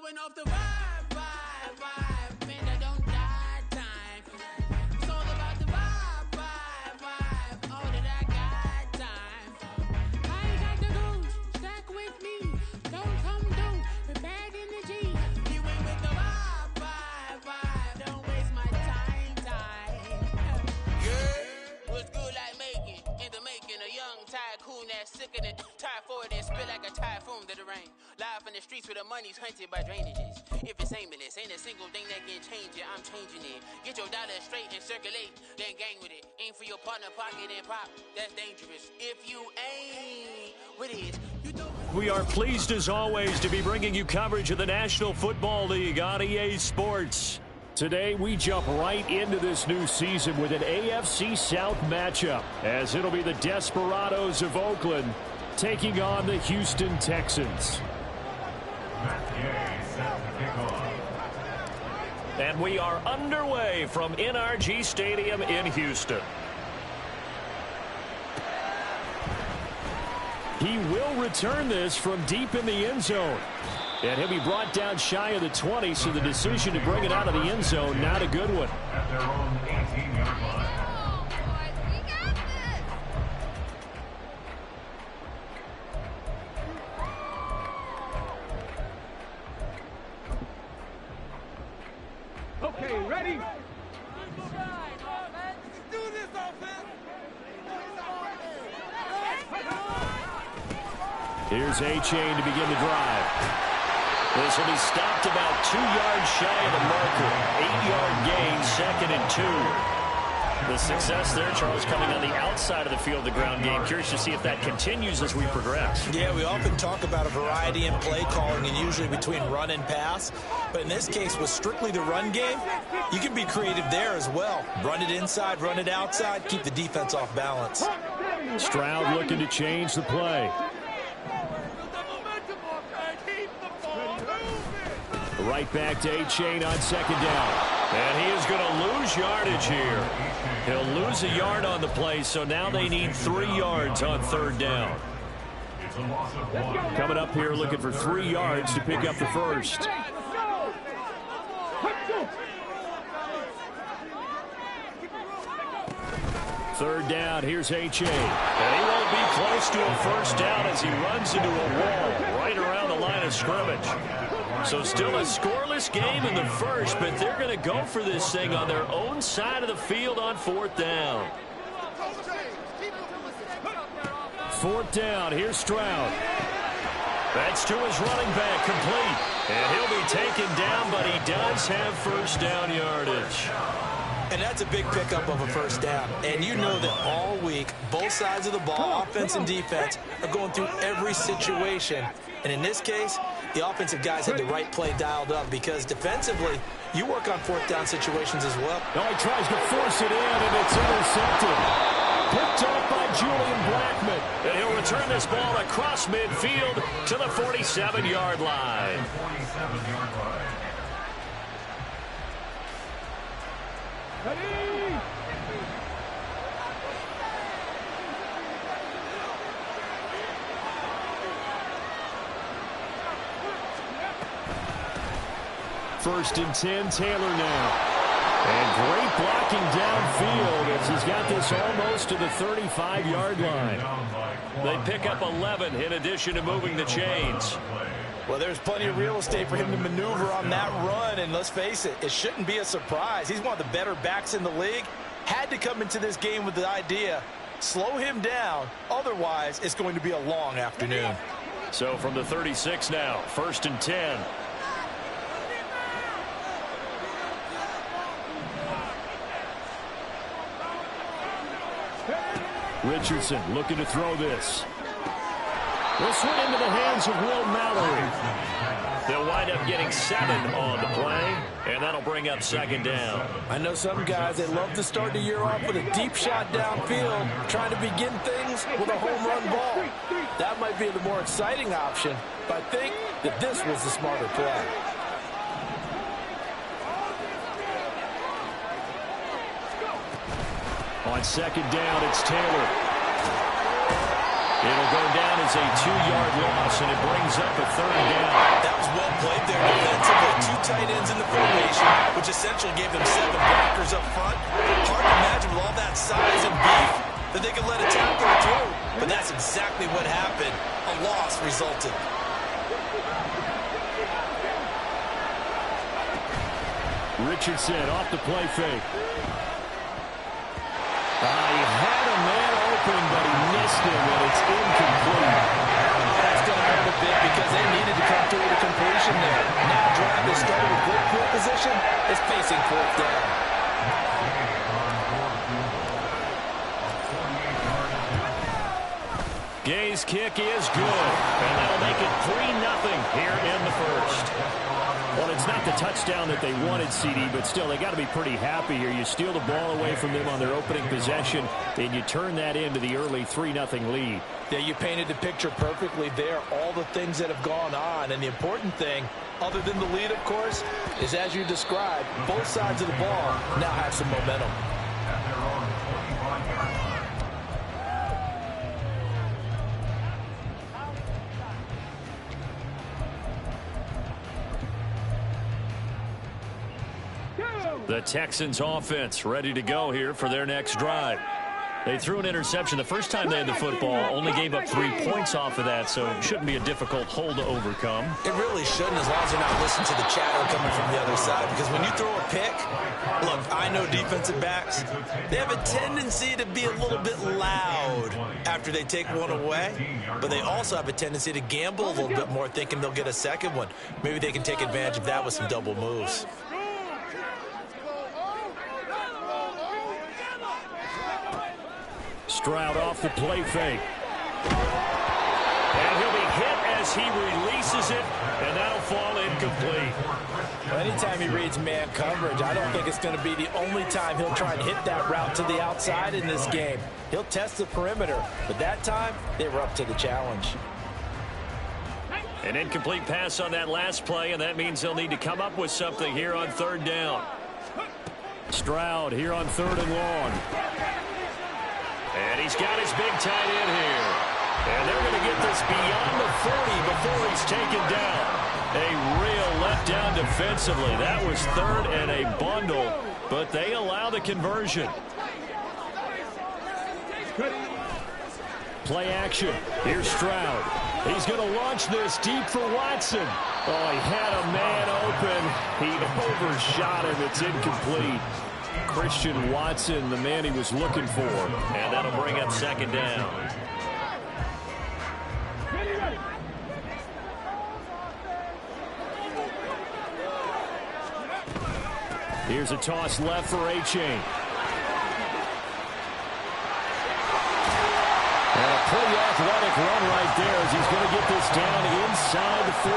going off the vibe. Man, I don't die time. It's all about the vibe. All that I got time. I ain't got the goose, stack with me. Don't come through, the bag in the G. You ain't with the vibe. Don't waste my time. Yeah, what's good like making? In the making, a young tycoon that's sickening. Tie forward and spit like a typhoon to the rain. Live in the streets where the money's hunted by drainages. If it's aimless, ain't a single thing that can change it. I'm changing it. Get your dollar straight and circulate, then gang with it. Aim for your partner, pocket and pop. That's dangerous. If you ain't what is, you don't. We are pleased as always to be bringing you coverage of the National Football League on EA Sports. Today we jump right into this new season with an AFC South matchup, as it'll be the Desperados of Oakland taking on the Houston Texans. And we are underway from NRG Stadium in Houston. He will return this from deep in the end zone. And he'll be brought down shy of the 20, so the decision to bring it out of the end zone, not a good one. At their own 18-yard line. Okay, ready? Let's do this, offense. Here's A-Chain to begin the drive. This will be stopped about 2 yards shy of the marker. 8-yard gain, 2nd and 2. The success there, Charles, coming on the outside of the field, the ground game. Curious to see if that continues as we progress. Yeah, we often talk about a variety in play calling and usually between run and pass. But in this case, with strictly the run game, you can be creative there as well. Run it inside, run it outside, keep the defense off balance. Stroud looking to change the play. Right back to A-Chain on 2nd down. And he is going to lose yardage here. He'll lose a yard on the play, so now they need 3 yards on 3rd down. Coming up here looking for 3 yards to pick up the first. Third down, here's A-Chain. And he won't be close to a first down as he runs into a wall right around the line of scrimmage. So still a scoreless game in the first, but they're going to go for this thing on their own side of the field on 4th down. 4th down, here's Stroud. That's to his running back, complete. And he'll be taken down, but he does have first down yardage. And that's a big pickup of a first down. And you know that all week, both sides of the ball, offense and defense, are going through every situation. And in this case, the offensive guys had the right play dialed up because defensively, you work on 4th down situations as well. Now he tries to force it in, and it's intercepted. Picked up by Julian Blackman. And he'll return this ball across midfield to the 47-yard line. 47-yard line. First and 10, Taylor now. And great blocking downfield as he's got this almost to the 35-yard line. They pick up 11 in addition to moving the chains. Well, there's plenty of real estate for him to maneuver on that run, and let's face it, it shouldn't be a surprise. He's one of the better backs in the league. Had to come into this game with the idea, slow him down, otherwise it's going to be a long afternoon. So from the 36 now, first and 10. Richardson looking to throw this. This went into the hands of Will Mallory. They'll wind up getting 7 on the play, and that'll bring up 2nd down. I know some guys, they love to start the year off with a deep shot downfield, trying to begin things with a home run ball. That might be the more exciting option, but I think that this was the smarter play. On 2nd down, it's Taylor. It'll go down as a 2-yard loss, and it brings up a 3rd down. That was well played there, tight ends in the formation, which essentially gave them 7 blockers up front. Hard to imagine with all that size and beef that they could let a tackle through. But that's exactly what happened. A loss resulted. Richardson off the play fake. He had a man open, but he missed him, and it's incomplete. That's going to hurt a bit because they needed to come through with a completion there. Now drive that started with good field position is facing 4th down. Gay's kick is good, and that'll make it 3-0 here in the first. Well, it's not the touchdown that they wanted, CD, but still, they got to be pretty happy here. You steal the ball away from them on their opening possession, and you turn that into the early 3-0 lead. Yeah, you painted the picture perfectly there, all the things that have gone on. And the important thing, other than the lead, of course, is as you described, both sides of the ball now have some momentum. The Texans offense ready to go here for their next drive. They threw an interception the first time they had the football, only gave up 3 points off of that, so it shouldn't be a difficult hole to overcome. It really shouldn't, as long as you're not listening to the chatter coming from the other side, because when you throw a pick, look, I know defensive backs, they have a tendency to be a little bit loud after they take one away, but they also have a tendency to gamble a little bit more, thinking they'll get a second one. Maybe they can take advantage of that with some double moves. Stroud off the play fake. And he'll be hit as he releases it, and that'll fall incomplete. Well, anytime he reads man coverage, I don't think it's going to be the only time he'll try and hit that route to the outside in this game. He'll test the perimeter, but that time, they were up to the challenge. An incomplete pass on that last play, and that means they'll need to come up with something here on 3rd down. Stroud here on 3rd and long. And he's got his big tight end here. And they're going to get this beyond the 40 before he's taken down. A real letdown defensively. That was 3rd and a bundle, but they allow the conversion. Play action. Here's Stroud. He's going to launch this deep for Watson. Oh, he had a man open. He overshot him. It's incomplete. Christian Watson, the man he was looking for. And that'll bring up 2nd down. Here's a toss left for A-Chain. And a pretty athletic run right there as he's going to get this down inside the 40.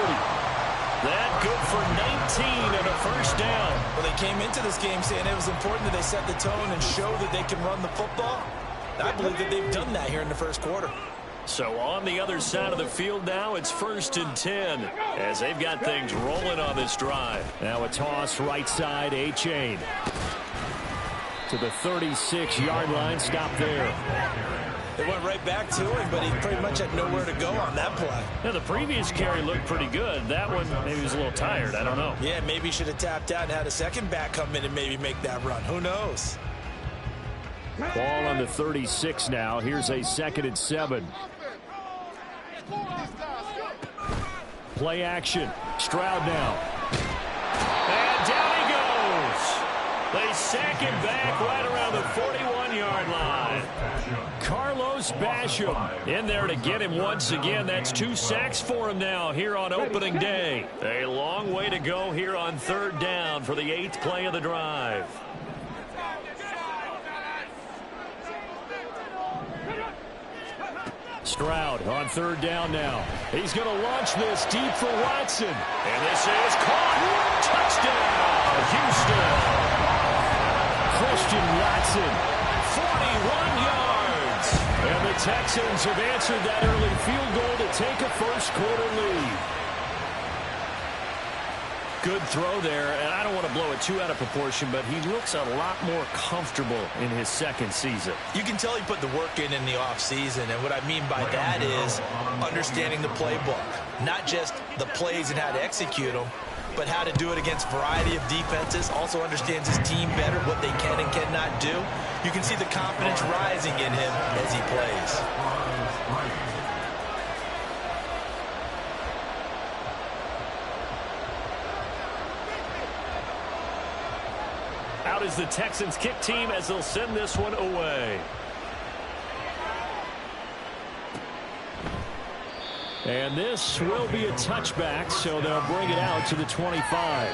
That good for 19 and a 1st down. Well, they came into this game saying it was important that they set the tone and show that they can run the football. I believe that they've done that here in the 1st quarter. So on the other side of the field now, it's 1st and 10 as they've got things rolling on this drive. Now a toss right side, A-Chain. To the 36-yard line, stop there. They went right back to him, but he pretty much had nowhere to go on that play. Now, the previous carry looked pretty good. That one, maybe he was a little tired. I don't know. Yeah, maybe he should have tapped out and had a second back come in and maybe make that run. Who knows? Ball on the 36 now. Here's a 2nd and 7. Play action. Stroud now. And down he goes. They sack him back right around the 41-yard line. Carlos Basham in there to get him once again. That's 2 sacks for him now here on opening day. A long way to go here on 3rd down for the 8th play of the drive. Stroud on 3rd down now. He's going to launch this deep for Watson. And this is caught. Touchdown, Houston. Christian Watson, 41 yards. And the Texans have answered that early field goal to take a 1st quarter lead. Good throw there, and I don't want to blow it too out of proportion, but he looks a lot more comfortable in his 2nd season. You can tell he put the work in the offseason, and what I mean by that is understanding the playbook, not just the plays and how to execute them, but how to do it against a variety of defenses, also understands his team better, what they can and cannot do. You can see the confidence rising in him as he plays. Out is the Texans kick team as they'll send this one away. And this will be a touchback, so they'll bring it out to the 25.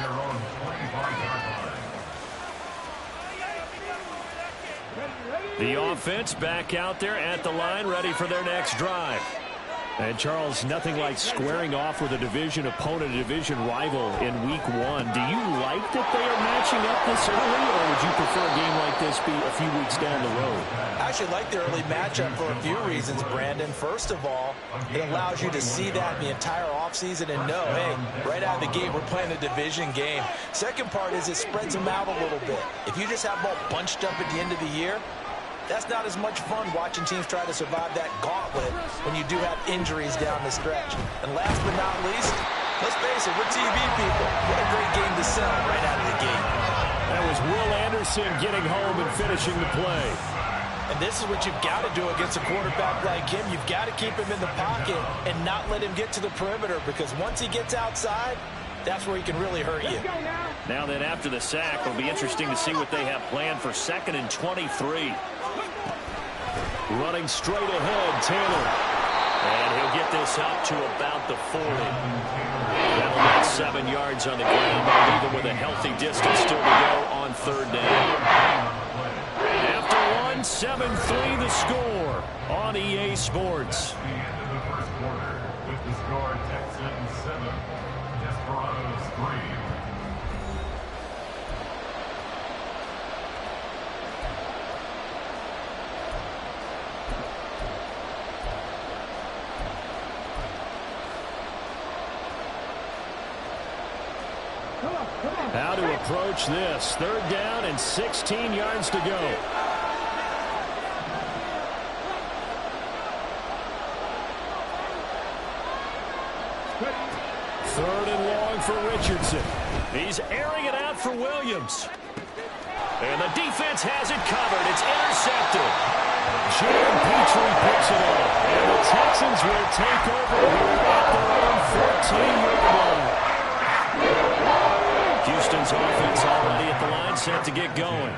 The offense back out there at the line, ready for their next drive. And, Charles, nothing like squaring off with a division opponent, a division rival in Week 1. Do you like that they are matching up this early, or would you prefer a game like this be a few weeks down the road? I actually like the early matchup for a few reasons, Brandon. First of all, it allows you to see that the entire offseason and know, hey, right out of the gate, we're playing a division game. Second part is it spreads them out a little bit. If you just have them all bunched up at the end of the year, that's not as much fun watching teams try to survive that gauntlet when you do have injuries down the stretch. And last but not least, let's face it, we're TV people. What a great game to sell right out of the gate. That was Will Anderson getting home and finishing the play. And this is what you've got to do against a quarterback like him. You've got to keep him in the pocket and not let him get to the perimeter, because once he gets outside, that's where he can really hurt you. Now then, after the sack, it'll be interesting to see what they have planned for 2nd and 23. Running straight ahead, Taylor. And he'll get this up to about the 40. That'll get 7 yards on the ground, even with a healthy distance still to go on 3rd down. After one, 7-3 the score on EA Sports. The end of the first quarter with the score Texans 7, Desperados 3. How to approach this. 3rd down and 16 yards to go. Third and long for Richardson. He's airing it out for Williams. And the defense has it covered. It's intercepted. Jalen Petrie picks it up. And the Texans will take over here at their own 14-yard line. Houston's offense already at the line, set to get going.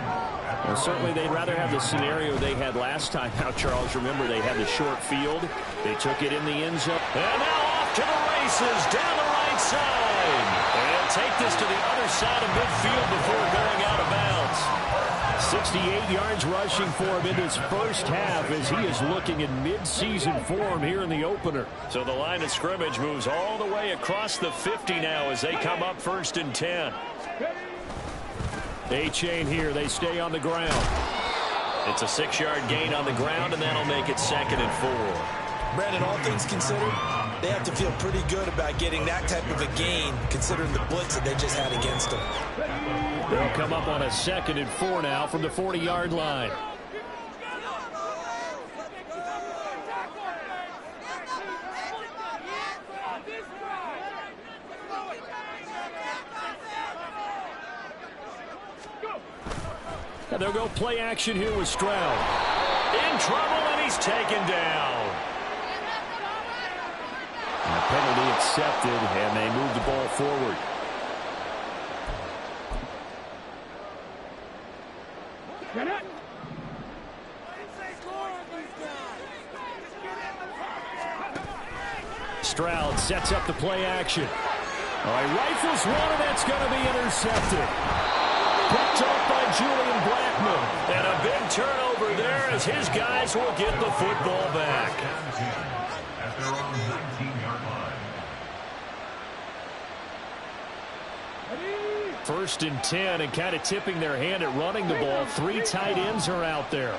Well, certainly they'd rather have the scenario they had last time. Now, Charles, remember they had the short field. They took it in the end zone. And now off to the races down the right side. And take this to the other side of midfield before going out of bounds. 68 yards rushing for him in his first half as he is looking in mid-season form here in the opener. So the line of scrimmage moves all the way across the 50 now as they come up 1st and 10. A-chain here. They stay on the ground. It's a 6-yard gain on the ground, and that'll make it 2nd and 4. Brandon, all things considered, they have to feel pretty good about getting that type of a gain, considering the blitz that they just had against them. They'll come up on a 2nd and 4 now from the 40-yard line. And they'll go play action here with Stroud. In trouble, and he's taken down. And the penalty accepted, and they move the ball forward. Stroud sets up the play action. All right, rifles one, and that's going to be intercepted. Picked up by Julian Blackman. And a big turnover there as his guys will get the football back. At their own 19-yard line. 1st and 10, and kind of tipping their hand at running the ball. 3 tight ends are out there.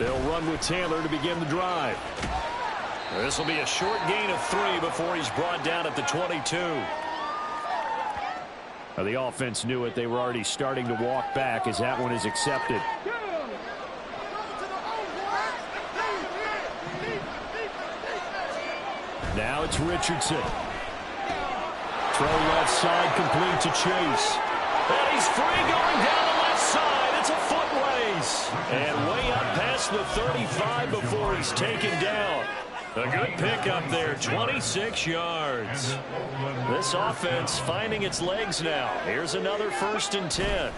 They'll run with Taylor to begin the drive. This will be a short gain of 3 before he's brought down at the 22. Now, the offense knew it. They were already starting to walk back as that one is accepted. Now it's Richardson. left side, complete to Chase. And he's free going down the left side. It's a foot race. And way up past the 35 before he's taken down. A good pickup there, 26 yards. This offense finding its legs now. Here's another 1st and 10.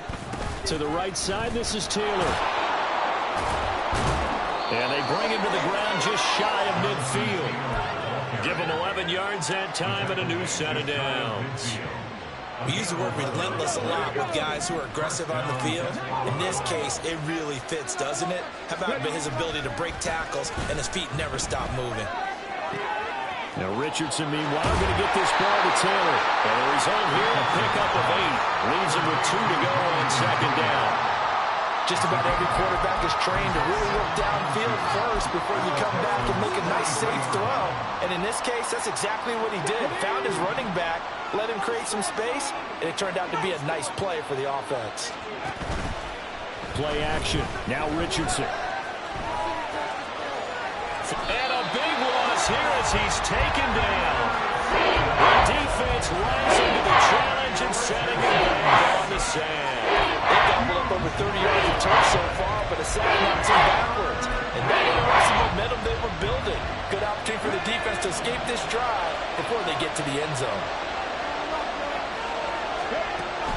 To the right side, this is Taylor. And they bring him to the ground just shy of midfield. Give him 11 yards that time and a new set of downs. We use the word relentless a lot with guys who are aggressive on the field. In this case, it really fits, doesn't it? How about his ability to break tackles and his feet never stop moving? Now Richardson, meanwhile, going to get this ball to Taylor. And the result here, a pickup of 8. Leaves him with 2 to go on 2nd down. Just about every quarterback is trained to really work downfield first before you come back and make a nice, safe throw. And in this case, that's exactly what he did. Found his running back, let him create some space, and it turned out to be a nice play for the offense. Play action. Now Richardson. And a big loss here as he's taken down. The defense rising to the challenge and setting it back on the sand. They gobbled up over 30 yards of turf so far, but a sack knocks them backwards. And that interrupts the momentum they were building. Good opportunity for the defense to escape this drive before they get to the end zone.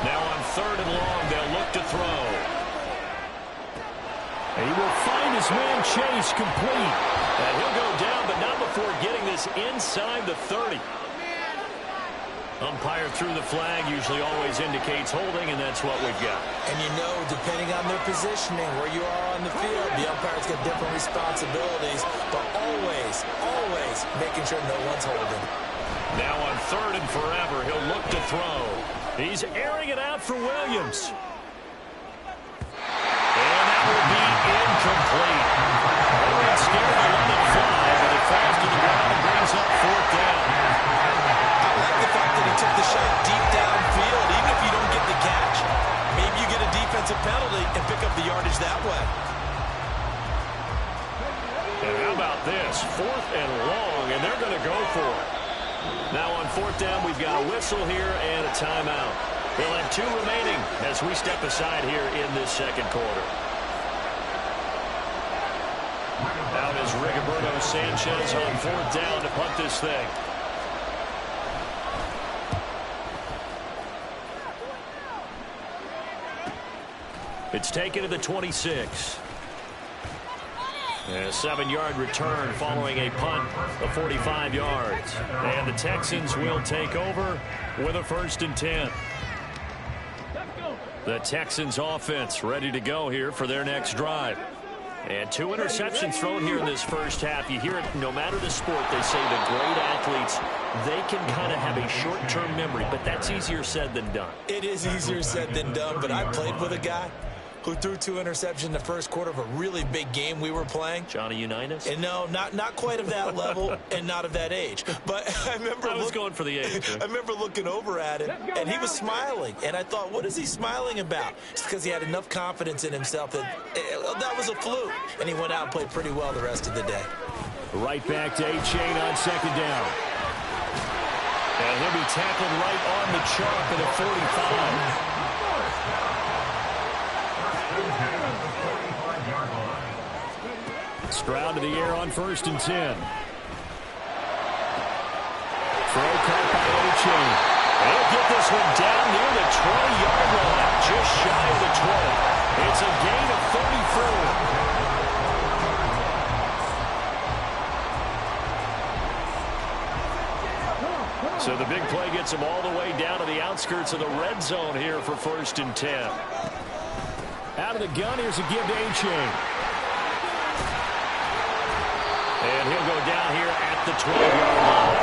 Now on 3rd and long, they'll look to throw. And he will find his man Chase complete. And he'll go down, but not before getting this inside the 30. Umpire threw the flag, usually always indicates holding, and that's what we've got. And you know, depending on their positioning, where you are on the field, the umpire's got different responsibilities, but always, always making sure no one's holding. Now on 3rd and forever, he'll look to throw. He's airing it out for Williams. And that will be incomplete. They weren't scared to let it fly, but it falls to the ground and brings up 4th down. I like the fact that he took the shot deep downfield, even if you don't get the catch. Maybe you get a defensive penalty and pick up the yardage that way. And how about this? 4th and long, and they're going to go for it. Now on 4th down, we've got a whistle here and a timeout. We'll have 2 remaining as we step aside here in this 2nd quarter. Out is Rigoberto Sanchez on 4th down to punt this thing. It's taken to the 26. And a 7-yard return following a punt of 45 yards. And the Texans will take over with a 1st and 10. The Texans offense ready to go here for their next drive. And 2 interceptions thrown here in this first half. You hear it no matter the sport, they say the great athletes, they can kind of have a short-term memory, but that's easier said than done. It is easier said than done, but I played with a guy who threw 2 interceptions in the first quarter of a really big game we were playing. Johnny Unitas? And no, not quite of that level and not of that age. But I remember I was going for the age. I remember looking over at him, and he was smiling. And I thought, what is he smiling about? It's because he had enough confidence in himself that that was a fluke. And he went out and played pretty well the rest of the day. Right back to A-Chain on 2nd down. And he'll be tackled right on the chalk at a 45. Stroud to the air on 1st and 10. Throw caught by A-Chain. He'll get this one down near the 20-yard line, just shy of the 20. It's a gain of 34. So the big play gets him all the way down to the outskirts of the red zone here for 1st and 10. Out of the gun, here's a give to A-Chain. And he'll go down here at the 12-yard line.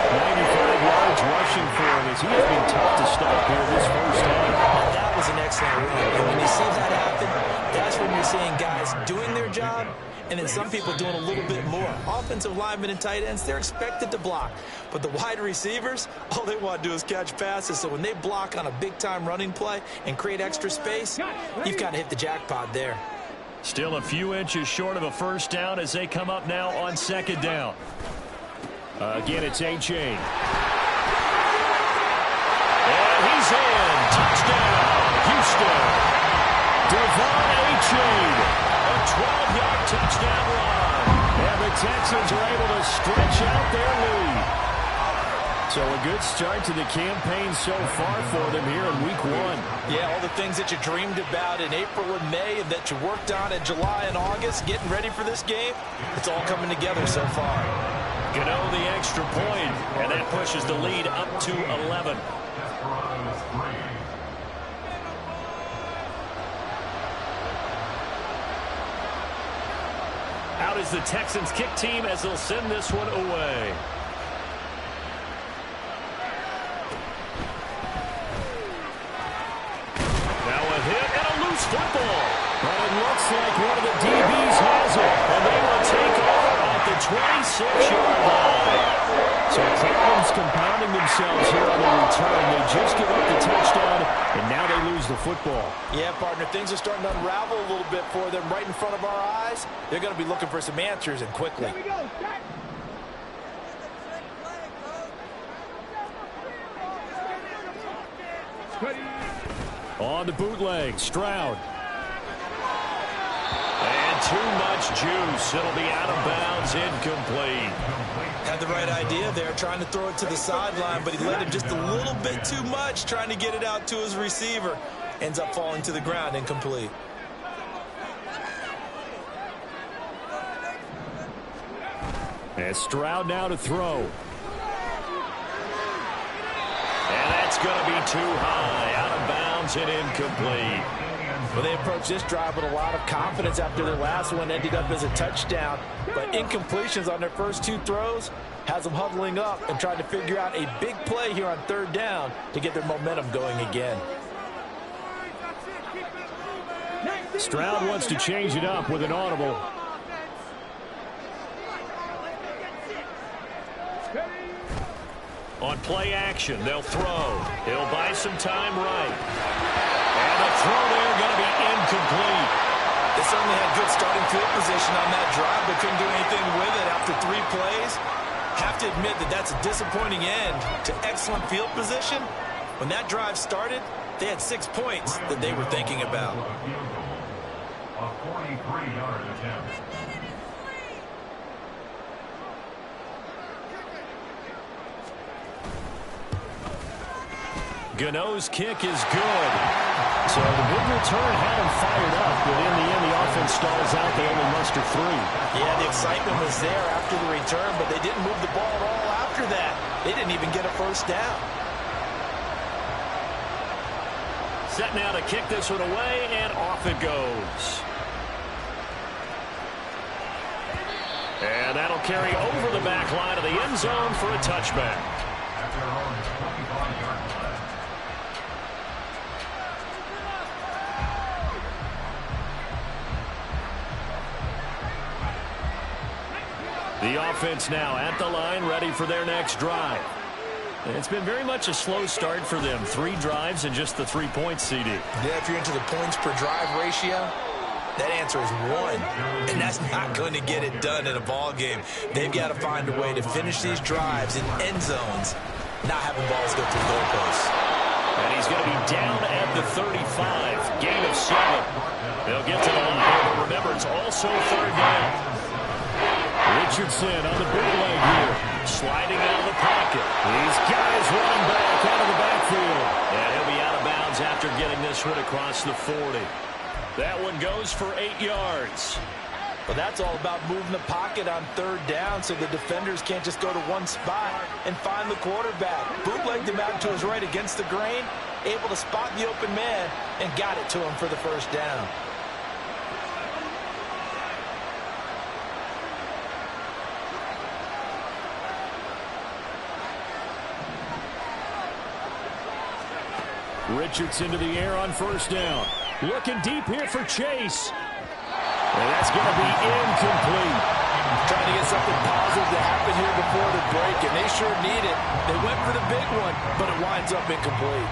95 yards rushing for him as he has been tough to stop here this first half. That was an excellent run. And when you see that happen, that's when you're seeing guys doing their job and then some people doing a little bit more. Offensive linemen and tight ends, they're expected to block. But the wide receivers, all they want to do is catch passes. So when they block on a big-time running play and create extra space, you've got to hit the jackpot there. Still a few inches short of a 1st down as they come up now on 2nd down. Again, it's A-Chain. Texans are able to stretch out their lead. So a good start to the campaign so far for them here in Week 1. Yeah, all the things that you dreamed about in April and May and that you worked on in July and August, getting ready for this game, it's all coming together so far. Gano the extra point, and that pushes the lead up to 11. Out is the Texans kick team as they'll send this one away. Now a hit and a loose football. But it looks like one of the DBs has it. And they will take over at the 26-yard line. So problems compounding themselves here on the return. They just give up the touchdown, and now they lose the football. Yeah, partner, things are starting to unravel a little bit for them right in front of our eyes. They're going to be looking for some answers, and quickly. On the bootleg, Stroud. And too much juice. It'll be out of bounds, incomplete. Had the right idea there, trying to throw it to the sideline, but he let him just a little bit too much, trying to get it out to his receiver. Ends up falling to the ground, incomplete. And Stroud now to throw. And that's going to be too high, out of bounds and incomplete. Well, they approached this drive with a lot of confidence after their last one ended up as a touchdown. But incompletions on their first two throws has them huddling up and trying to figure out a big play here on third down to get their momentum going again. Stroud wants to change it up with an audible. On play action, they'll throw. He'll buy some time right. And the throw there going to be incomplete. They certainly had good starting field position on that drive, but couldn't do anything with it after 3 plays. Have to admit that that's a disappointing end to excellent field position. When that drive started, they had 6 points that they were thinking about. A 43-yard attempt. Gano's kick is good. So the big return had him fired up, but in the end, the offense stalls out. They only muster 3. Yeah, the excitement was there after the return, but they didn't move the ball at all after that. They didn't even get a first down. Set now to kick this one away, and off it goes. And that'll carry over the back line of the end zone for a touchback. At their own 25-yard line. The offense now at the line, ready for their next drive. And it's been very much a slow start for them. 3 drives and just the 3 points, CD. Yeah, if you're into the points per drive ratio, that answer is 1. And that's not going to get it done in a ball game. They've got to find a way to finish these drives in end zones, not having balls go through goalposts. And he's going to be down at the 35. Gain of 7. They'll get to the line, but remember, it's also third down. Richardson on the bootleg here. Sliding out of the pocket. He's got his running back out of the backfield. And he'll be out of bounds after getting this one across the 40. That one goes for 8 yards. But that's all about moving the pocket on third down so the defenders can't just go to one spot and find the quarterback. Bootlegged him out to his right against the grain, able to spot the open man, and got it to him for the first down. Richardson to the air on first down. Looking deep here for Chase. And that's going to be incomplete. Trying to get something positive to happen here before the break, and they sure need it. They went for the big one, but it winds up incomplete.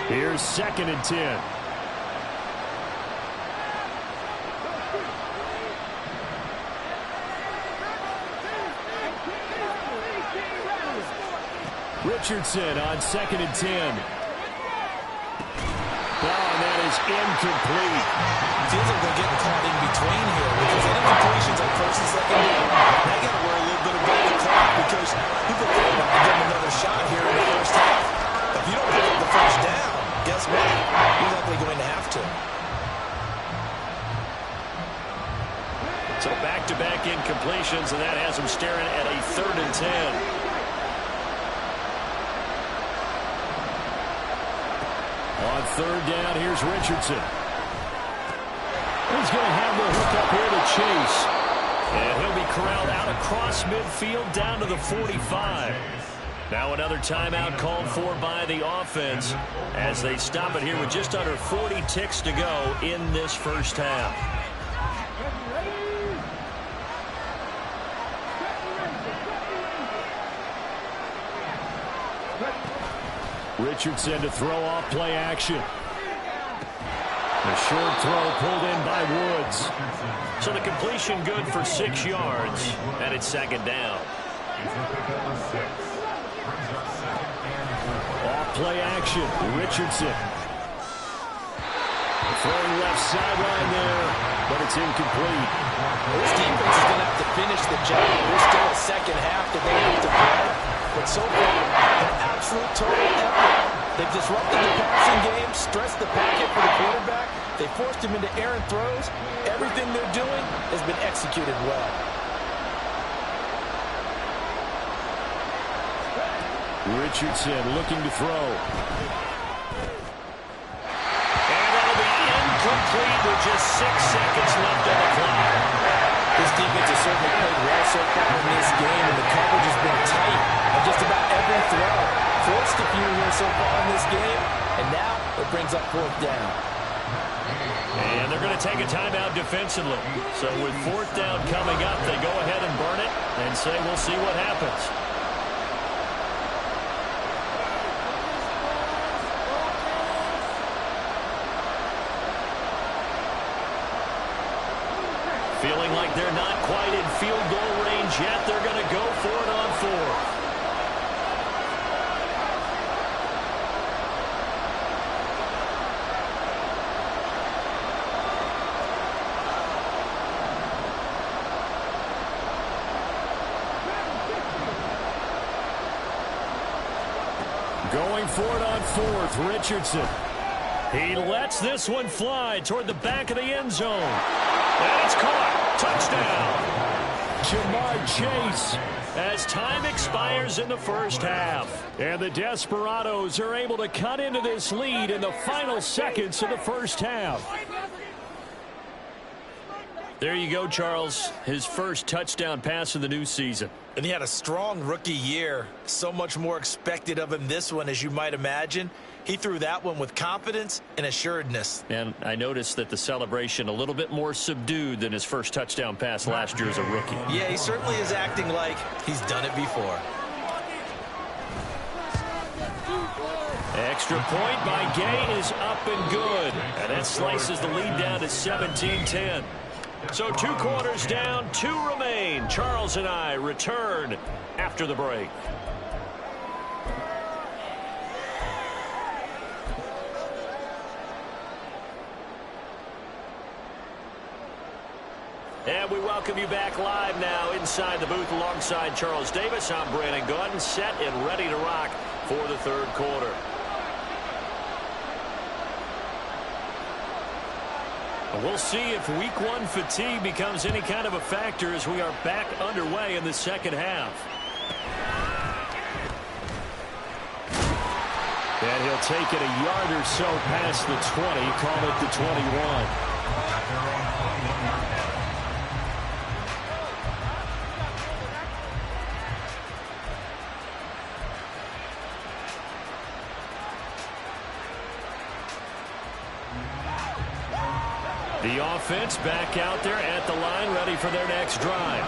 Here's 2nd and 10. Richardson on 2nd and 10. Oh, and that is is incomplete. Feels like they're getting caught in between here because any completions on first and second down, they got to worry a little bit about the clock because people think about to give them another shot here in the first half. If you don't pick up the first down, guess what? You're likely going to have to. So back-to-back incompletions, and that has them staring at a 3rd and 10. On 3rd down, here's Richardson. He's going to have the hook up here to Chase. And he'll be corralled out across midfield down to the 45. Now another timeout called for by the offense as they stop it here with just under 40 ticks to go in this first half. Richardson to throw off play action. The short throw pulled in by Woods. So the completion good for 6 yards, and it's 2nd down. Off play action, Richardson. Throwing left sideline there, but it's incomplete. This defense is going to have to finish the job. There's still a second half that they have to play. But so far, an absolute total effort. They've disrupted the passing game, stressed the pocket for the quarterback. They forced him into errant throws. Everything they're doing has been executed well. Richardson looking to throw. And that'll be incomplete with just 6 seconds left on the clock. This defense has certainly played well so far in this game, and the coverage has been tight on just about every throw. Forced a few here so far in this game, and now it brings up 4th down. And they're going to take a timeout defensively. So with 4th down coming up, they go ahead and burn it and say we'll see what happens. Feeling like they're not quite in field goal range yet, they're going to go for it on 4th. Going for it on 4th, Richardson. He lets this one fly toward the back of the end zone. And it's caught. Touchdown. Jamar Chase as time expires in the first half. And the Desperados are able to cut into this lead in the final seconds of the first half. There you go, Charles. His first touchdown pass of the new season. And he had a strong rookie year. So much more expected of him this one, as you might imagine. He threw that one with confidence and assuredness. And I noticed that the celebration a little bit more subdued than his first touchdown pass last year as a rookie. Yeah, he certainly is acting like he's done it before. Extra point by Gay is up and good. And that slices the lead down to 17-10. So 2 quarters down, 2 remain. Charles and I return after the break. And we welcome you back live now inside the booth alongside Charles Davis. I'm Brandon Gordon, set and ready to rock for the 3rd quarter. We'll see if week 1 fatigue becomes any kind of a factor as we are back underway in the second half. And he'll take it a yard or so past the 20, call it the 21. The offense back out there at the line, ready for their next drive.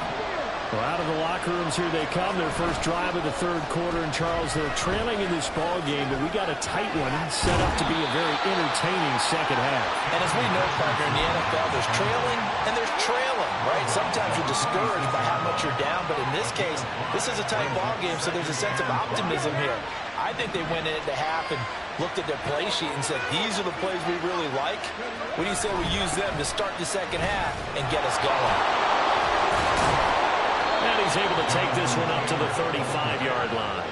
Well, out of the locker rooms here they come, their first drive of the 3rd quarter. And Charles, they're trailing in this ball game, but we got a tight one set up to be a very entertaining second half. And as we know, partner, in the NFL, there's trailing and there's trailing, right? Sometimes you're discouraged by how much you're down, but in this case, this is a tight ball game, so there's a sense of optimism here. I think they went into half and looked at their play sheet and said, these are the plays we really like. What do you say we use them to start the second half and get us going? And he's able to take this one up to the 35-yard line.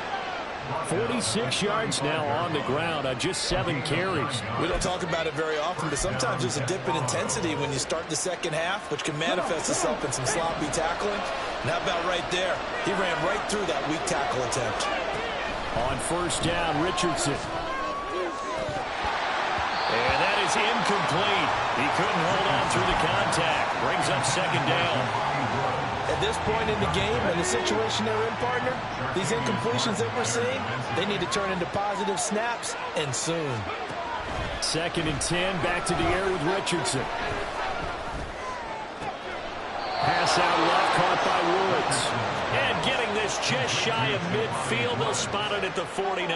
46 yards now on the ground on just 7 carries. We don't talk about it very often, but sometimes there's a dip in intensity when you start the second half, which can manifest itself in some sloppy tackling. And how about right there? He ran right through that weak tackle attempt. On first down, Richardson. And that is incomplete. He couldn't hold on through the contact. Brings up second down. At this point in the game and the situation they're in, partner, these incompletions that we're seeing, they need to turn into positive snaps, and soon. 2nd and 10, back to the air with Richardson. Pass out left, caught by Woods. And getting this just shy of midfield, they'll spot it at the 49.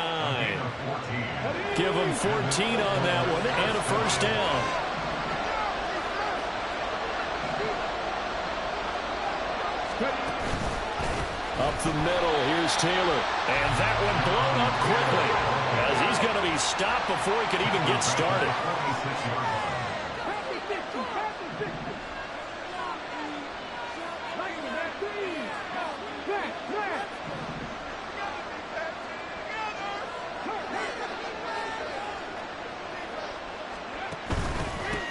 Give them 14 on that one, and a first down. Up the middle, here's Taylor. And that one blown up quickly, as he's going to be stopped before he could even get started.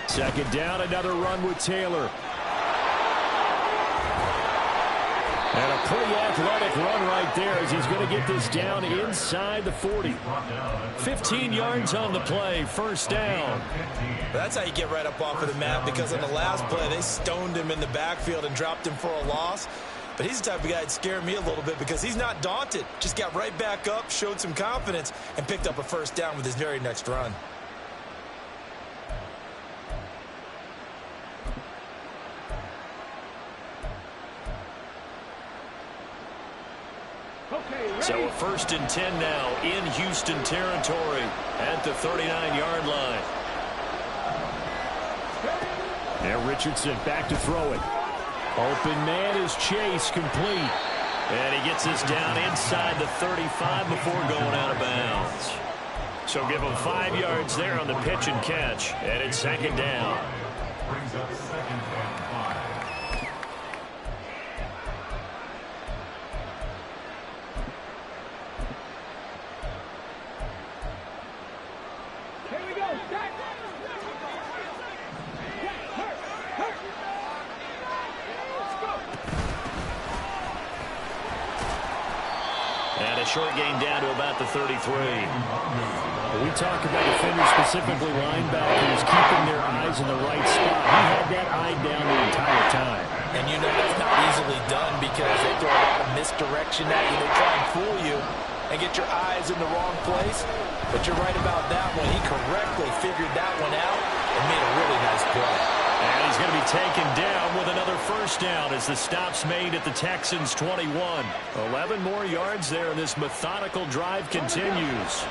Second down, another run with Taylor. And a pretty athletic run right there as he's going to get this down inside the 40. 15 yards on the play, first down. That's how you get right up off of the map, because on the last play, they stoned him in the backfield and dropped him for a loss. But he's the type of guy that scared me a little bit because he's not daunted. Just got right back up, showed some confidence, and picked up a first down with his very next run. So a 1st and 10 now in Houston territory at the 39-yard line. Now Richardson back to throw it. Open man is Chase, complete. And he gets this down inside the 35 before going out of bounds. So give him 5 yards there on the pitch and catch. And it's second down. Brings up second and 5. And a short gain down to about the 33. We talk about defenders, specifically linebackers, keeping their eyes in the right spot. He had that eye down the entire time. And you know that's not easily done because they throw a lot of misdirection at you. They try and fool you and get your eyes in the wrong place. But you're right about that one. He correctly figured that one out and made a really nice play. And he's going to be taken down with another first down as the stop's made at the Texans' 21. 11 more yards there, and this methodical drive continues.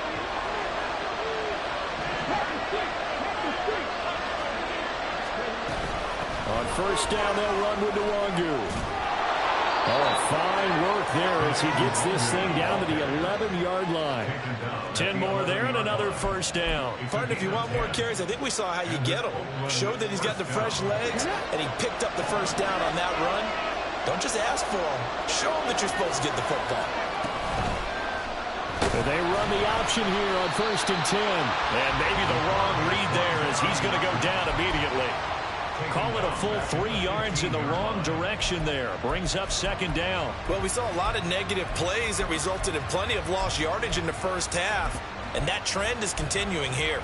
On first down, they'll run with Nwangu. Oh, fine work there as he gets this thing down to the 11-yard line. 10 more there and another first down. Partner, if you want more carries, I think we saw how you get them. Showed that he's got the fresh legs, and he picked up the first down on that run. Don't just ask for them. Show them that you're supposed to get the football. And they run the option here on 1st and 10. And maybe the wrong read there as he's going to go down immediately. Call it a full 3 yards in the wrong direction there. Brings up second down. Well, we saw a lot of negative plays that resulted in plenty of lost yardage in the first half. And that trend is continuing here.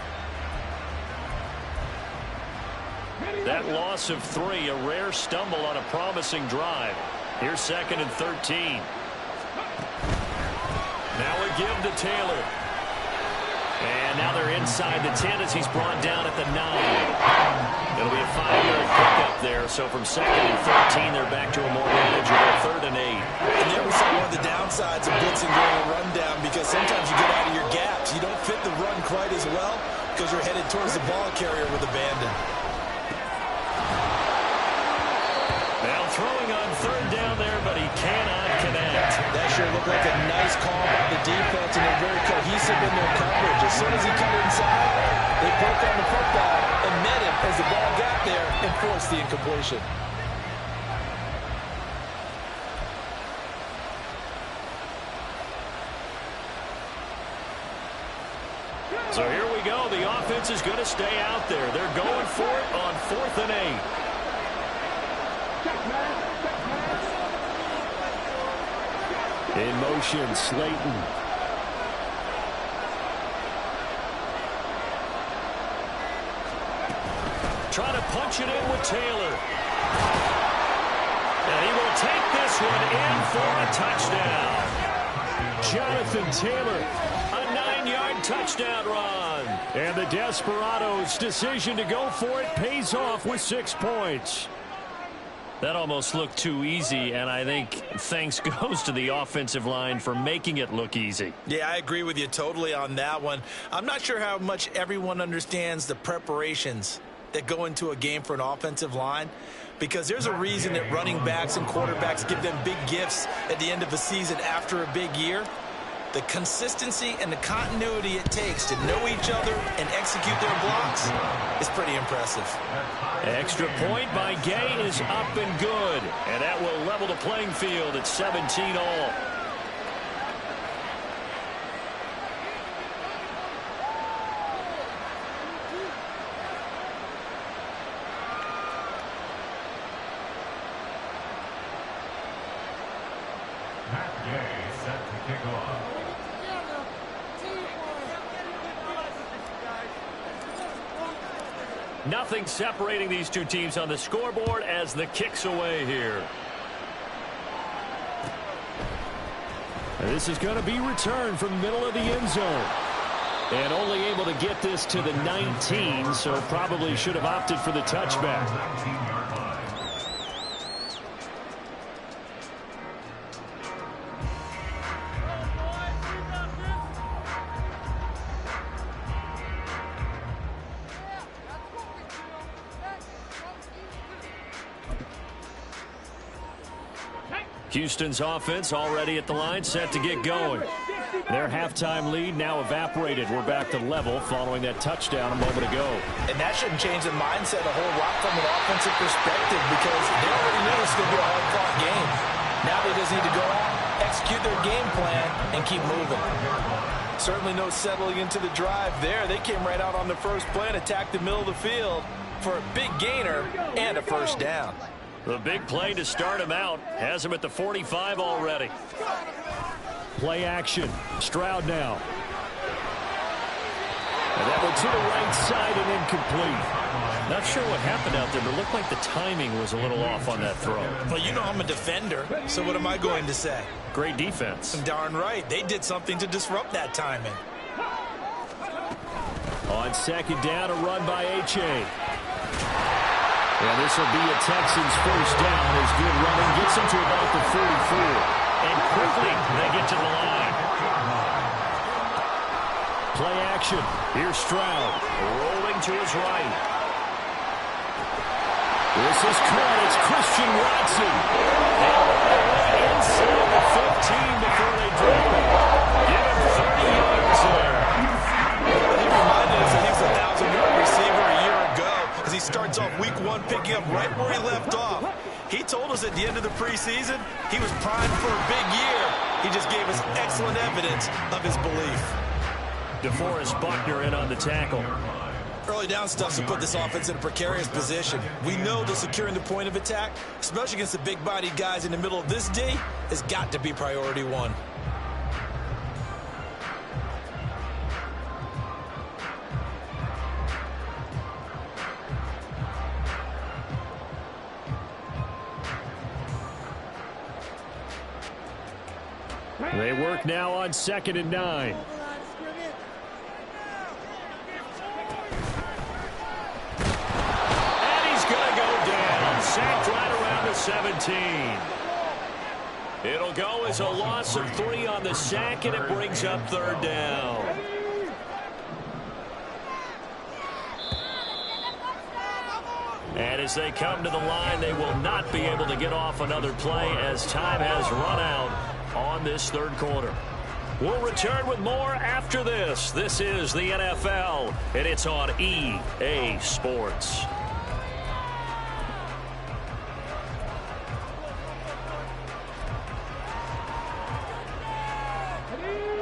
That loss of 3, a rare stumble on a promising drive. Here's 2nd and 13. Now a give to Taylor. And now they're inside the 10 as he's brought down at the 9. It'll be a 5-yard pickup there. So from 2nd and 13, they're back to a more manageable 3rd and 8. And there we saw one of the downsides of blitzing during a rundown, because sometimes you get out of your gaps. You don't fit the run quite as well because you're headed towards the ball carrier with abandon. Now throwing on 3rd down there, but he cannot connect. That sure looks looked like a nice call by the defense, and they're very cohesive in their coverage. As soon as he cut inside, they broke on the football and met him as the ball got there and forced the incompletion. So here we go. The offense is going to stay out there. They're going for it on 4th and 8. In motion, Slayton. Trying to punch it in with Taylor. And he will take this one in for a touchdown. Jonathan Taylor, a 9-yard touchdown run. And the Desperados' decision to go for it pays off with 6 points. That almost looked too easy, and I think thanks goes to the offensive line for making it look easy. Yeah, I agree with you totally on that one. I'm not sure how much everyone understands the preparations that go into a game for an offensive line, because there's a reason that running backs and quarterbacks give them big gifts at the end of the season after a big year. The consistency and the continuity it takes to know each other and execute their blocks is pretty impressive. Extra point by Gay is up and good. And that will level the playing field at 17 all. Matt Gay set to kick off. Nothing separating these two teams on the scoreboard as the kick's away here. And this is going to be returned from the middle of the end zone. And only able to get this to the 19, so probably should have opted for the touchback. 19-yard line. Houston's offense already at the line, set to get going. Their halftime lead now evaporated. We're back to level following that touchdown a moment ago. And that shouldn't change the mindset a whole lot from an offensive perspective, because they already knew this was going to be a hard-fought game. Now they just need to go out, execute their game plan, and keep moving. Certainly no settling into the drive there. They came right out on the first play and attacked the middle of the field for a big gainer and a first down. The big play to start him out has him at the 45 already. Play action. Stroud now. And that one to the right side and incomplete. Not sure what happened out there, but it looked like the timing was a little off on that throw. Well, you know I'm a defender, so what am I going to say? Great defense. Darn right. They did something to disrupt that timing. On second down, a run by H.A. And this will be a Texans first down. As good running gets them to about the 44. And quickly they get to the line. Play action. Here's Stroud rolling to his right. This is caught. It's Christian Watson. And inside the 15 before they drop it. Give him 30 yards there. He reminded us that he was a 1,000-yard receiver a year ago, as he starts off week 1 picking up right where he left off. He told us at the end of the preseason he was primed for a big year. He just gave us excellent evidence of his belief. DeForest Buckner in on the tackle. Early down stuff to put this offense in a precarious position. We know that securing the point of attack, especially against the big-bodied guys in the middle of this D, has got to be priority 1. They work now on 2nd and 9. And he's going to go down. Sacked right around the 17. It'll go as a loss of 3 on the sack, and it brings up 3rd down. And as they come to the line, they will not be able to get off another play as time has run out on this third quarter. We'll return with more after this. This is the NFL, and it's on EA Sports.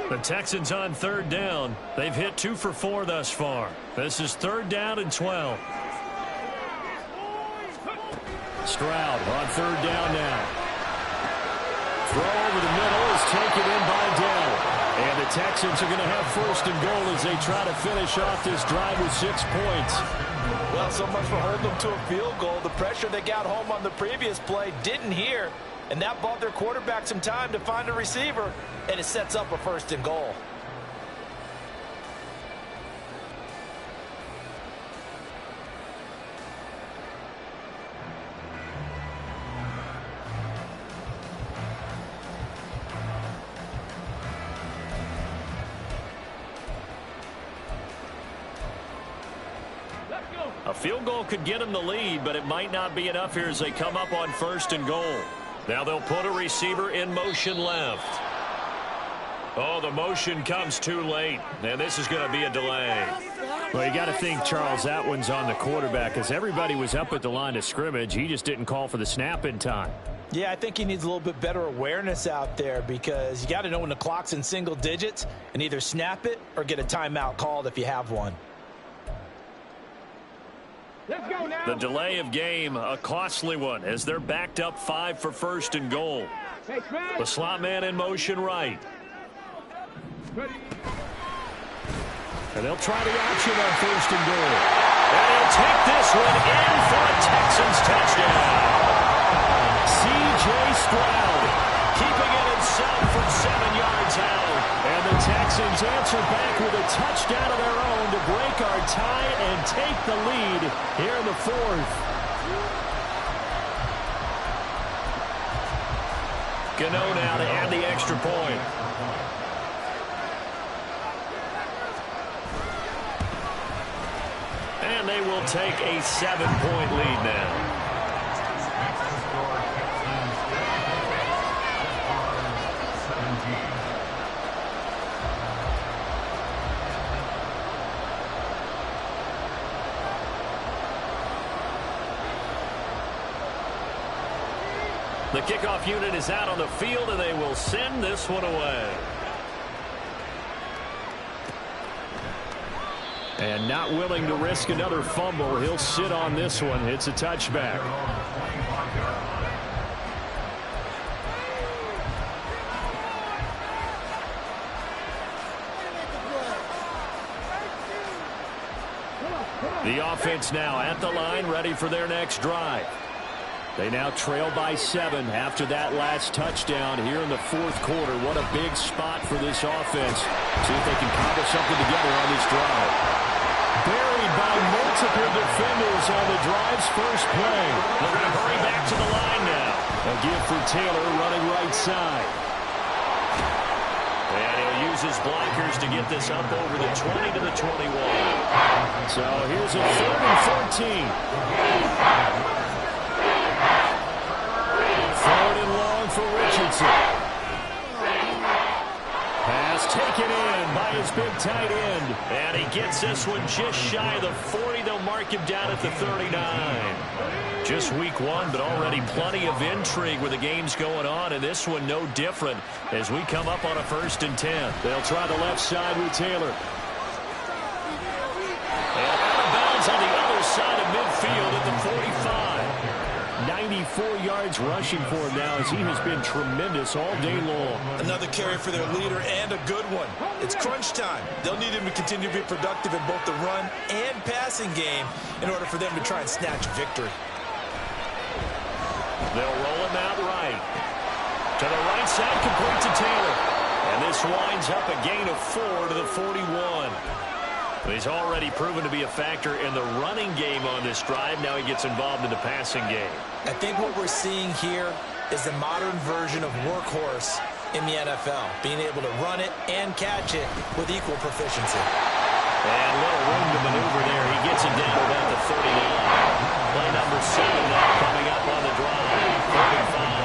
The Texans on third down. They've hit 2 for 4 thus far. This is 3rd down and 12. Stroud on 3rd down now. Throw over the middle is taken in by Dell. And the Texans are going to have 1st and goal as they try to finish off this drive with 6 points. Well, so much for holding them to a field goal. The pressure they got home on the previous play didn't hear, and that bought their quarterback some time to find a receiver, and it sets up a 1st and goal. A field goal could get them the lead, but it might not be enough here as they come up on 1st and goal. Now they'll put a receiver in motion left. Oh, the motion comes too late, and this is going to be a delay. Well, you got to think, Charles, that one's on the quarterback because everybody was up at the line of scrimmage. He just didn't call for the snap in time. Yeah, I think he needs a little bit better awareness out there because you got to know when the clock's in single digits and either snap it or get a timeout called if you have one. The delay of game, a costly one, as they're backed up 5 for 1st and goal. The slot man in motion right. And they'll try the option on 1st and goal. And he'll take this one in for a Texans touchdown. C.J. Stroud Keeping it himself from 7 yards out. and the Texans answer back with a touchdown of their own to break our tie and take the lead here in the 4th. Gano now to add the extra point. And they will take a 7-point lead now. The kickoff unit is out on the field, and they will send this one away. And not willing to risk another fumble, he'll sit on this one. It's a touchback. The offense now at the line, ready for their next drive. They now trail by 7 after that last touchdown here in the 4th quarter. What a big spot for this offense. See if they can cobble something together on this drive. Buried by multiple defenders on the drive's first play. They're going to hurry back to the line now. A give for Taylor running right side. And he'll use his blockers to get this up over the 20 to the 21. So here's a 3rd and 14. 3rd and long for Richardson. Pass taken in by his big tight end. And he gets this one just shy of the 40. They'll mark him down at the 39. Just week 1, but already plenty of intrigue with the games going on, and this one no different as we come up on a 1st and 10. They'll try the left side with Taylor. And out of bounds on the other side of midfield at the 45. 94 yards rushing for him now as he has been tremendous all day long. Another carry for their leader and a good one. It's crunch time. They'll need him to continue to be productive in both the run and passing game in order for them to try and snatch a victory. They'll roll him out right. To the right side, complete to Taylor. And this winds up a gain of 4 to the 41. He's already proven to be a factor in the running game on this drive. Now he gets involved in the passing game. I think what we're seeing here is the modern version of workhorse in the NFL, being able to run it and catch it with equal proficiency. And little room to maneuver there. He gets it down about the 39. Play number 7 now coming up on the drive. 35.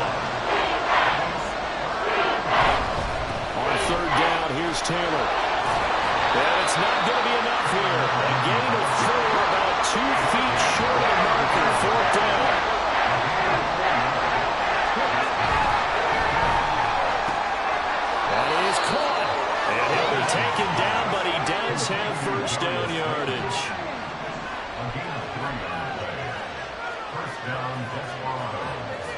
third down. Here's Taylor. And it's not going to be enough here. A gain of 4, about 2 feet short of the marker. Fourth down. That is caught. And he'll be taken down, but he does have first down yardage. A gain of 3 on the play. First down, Desperados.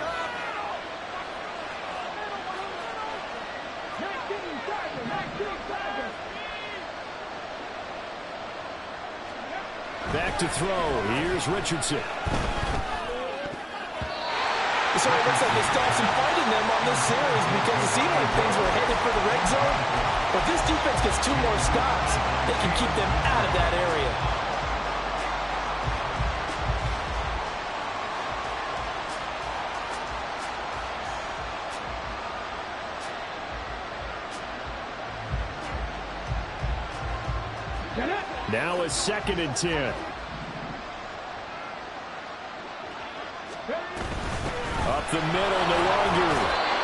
Back to throw. Here's Richardson. So it looks like they still have some fight in them on this series because it seemed like things were headed for the red zone. But this defense gets 2 more stops. They can keep them out of that area. Now it's 2nd and 10. Up the middle, no longer.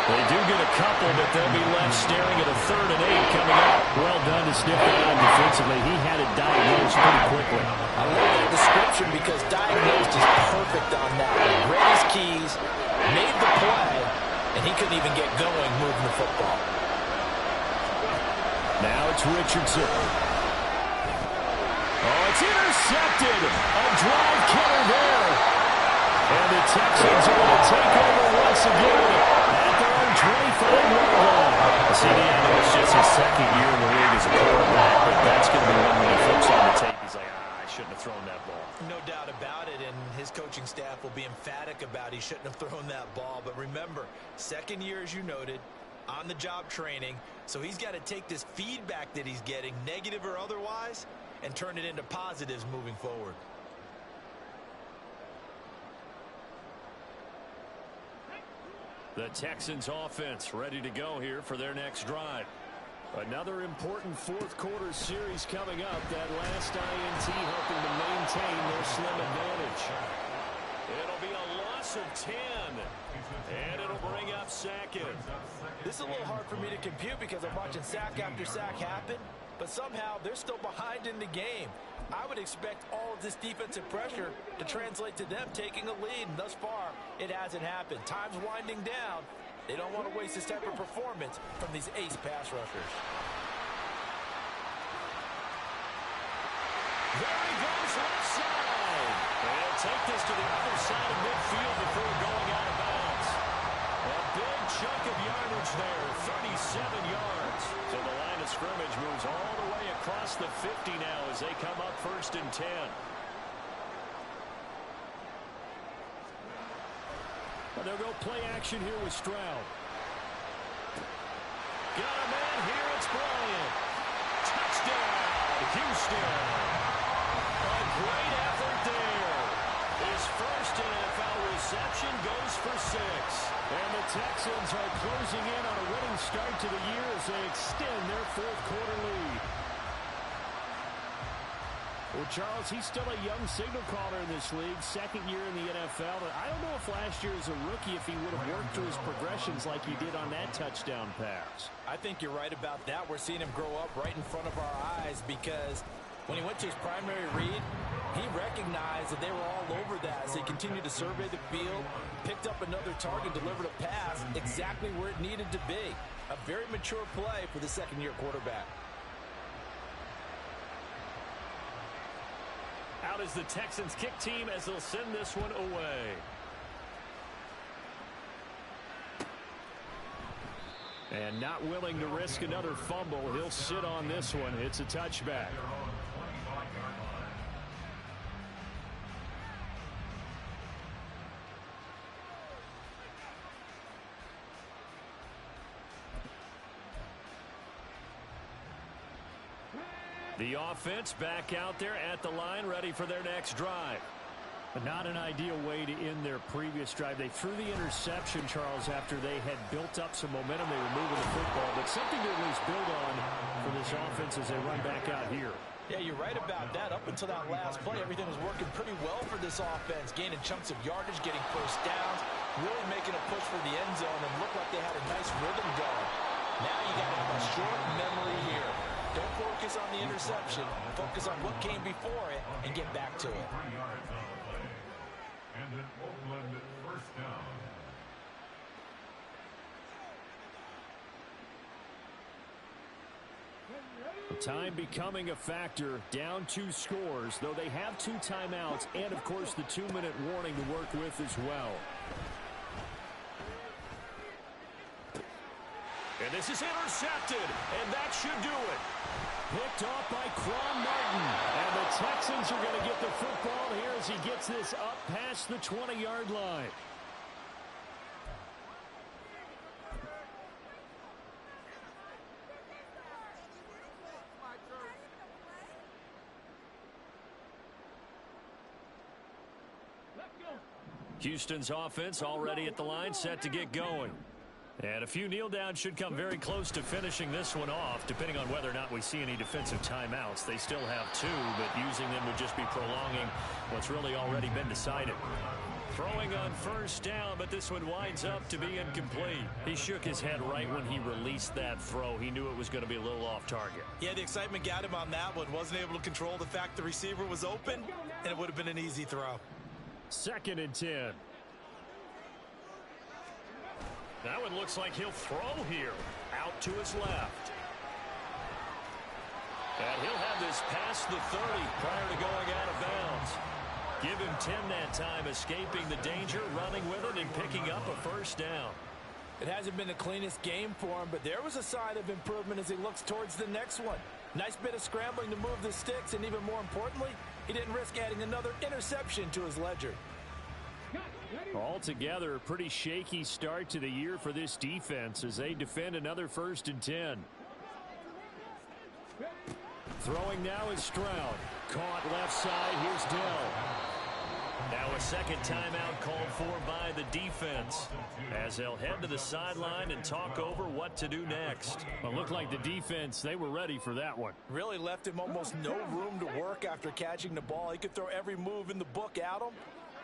They do get a couple, but they'll be left staring at a 3rd and 8 coming up. Well done to sniff that out defensively. He had it diagnosed pretty quickly. I love that description because diagnosed is perfect on that. Read his keys, made the play, and he couldn't even get going moving the football. Now it's Richardson. Oh, it's intercepted. A drive killer there. And the Texans are going to take over once again at their own 25-yard line. See, I know it's just his 2nd year in the league as a quarterback, but that's going to be one when he flips on the tape. He's like, I shouldn't have thrown that ball. No doubt about it, and his coaching staff will be emphatic about he shouldn't have thrown that ball. But remember, 2nd year, as you noted, on-the-job training, so he's got to take this feedback that he's getting, negative or otherwise, and turn it into positives moving forward. The Texans offense ready to go here for their next drive. Another important 4th quarter series coming up. That last INT hoping to maintain their slim advantage. It'll be a loss of 10. And it'll bring up 2nd. This is a little hard for me to compute because I'm watching sack after sack happen, but somehow they're still behind in the game. I would expect all of this defensive pressure to translate to them taking a lead, and thus far, it hasn't happened. Time's winding down. They don't want to waste this type of performance from these ace pass rushers. There he goes, left side. They'll take this to the other side of midfield before going out of bounds. A big chunk of yardage there, 37 yards. So the line of scrimmage moves all the way across the 50 now as they come up 1st and 10. Well, they'll go play action here with Stroud. Got a man here, it's Bryant. Touchdown, Houston. A great effort there. His first NFL reception goes for 6. And the Texans are closing in on a winning start to the year as they extend their 4th quarter lead. Well, Charles, he's still a young signal caller in this league, 2nd year in the NFL. I don't know if last year as a rookie if he would have worked through his progressions like he did on that touchdown pass. I think you're right about that. We're seeing him grow up right in front of our eyes because when he went to his primary read, he recognized that they were all over that. So he continued to survey the field, picked up another target, delivered a pass exactly where it needed to be. A very mature play for the 2nd-year quarterback. Out is the Texans kick team as they'll send this one away. And not willing to risk another fumble, he'll sit on this one. It's a touchback. The offense back out there at the line, ready for their next drive. But not an ideal way to end their previous drive. They threw the interception, Charles, after they had built up some momentum. They were moving the football, but something to at least build on for this offense as they run back out here. Yeah, you're right about that. Up until that last play, everything was working pretty well for this offense, gaining chunks of yardage, getting first downs, really making a push for the end zone, and looked like they had a nice rhythm going. Now you got to have a short memory here. Don't focus on the interception. Focus on what came before it and get back to it. 3 yards on the play. And an Oakland first down. Time becoming a factor, down 2 scores, though they have 2 timeouts and, of course, the 2-minute warning to work with as well. And this is intercepted, and that should do it. Picked off by Quan Martin, and the Texans are going to get the football here as he gets this up past the 20-yard line. Houston's offense already at the line, set to get going. And a few kneel downs should come very close to finishing this one off, depending on whether or not we see any defensive timeouts. They still have 2, but using them would just be prolonging what's really already been decided. Throwing on first down, but this one winds up to be incomplete. He shook his head right when he released that throw. He knew it was going to be a little off target. Yeah, the excitement got him on that one. Wasn't able to control the fact the receiver was open, and it would have been an easy throw. 2nd and 10. That one looks like he'll throw here. Out to his left. And he'll have this past the 30 prior to going out of bounds. Give him 10 that time, escaping the danger, running with it, and picking up a first down. It hasn't been the cleanest game for him, but there was a sign of improvement as he looks towards the next one. Nice bit of scrambling to move the sticks, and even more importantly, he didn't risk adding another interception to his ledger. Altogether, a pretty shaky start to the year for this defense as they defend another 1st and 10. Throwing now is Stroud. Caught left side. Here's Dell. Now a second timeout called for by the defense as they'll head to the sideline and talk over what to do next. Well, it looked like the defense, they were ready for that one. Really left him almost no room to work after catching the ball. He could throw every move in the book at him.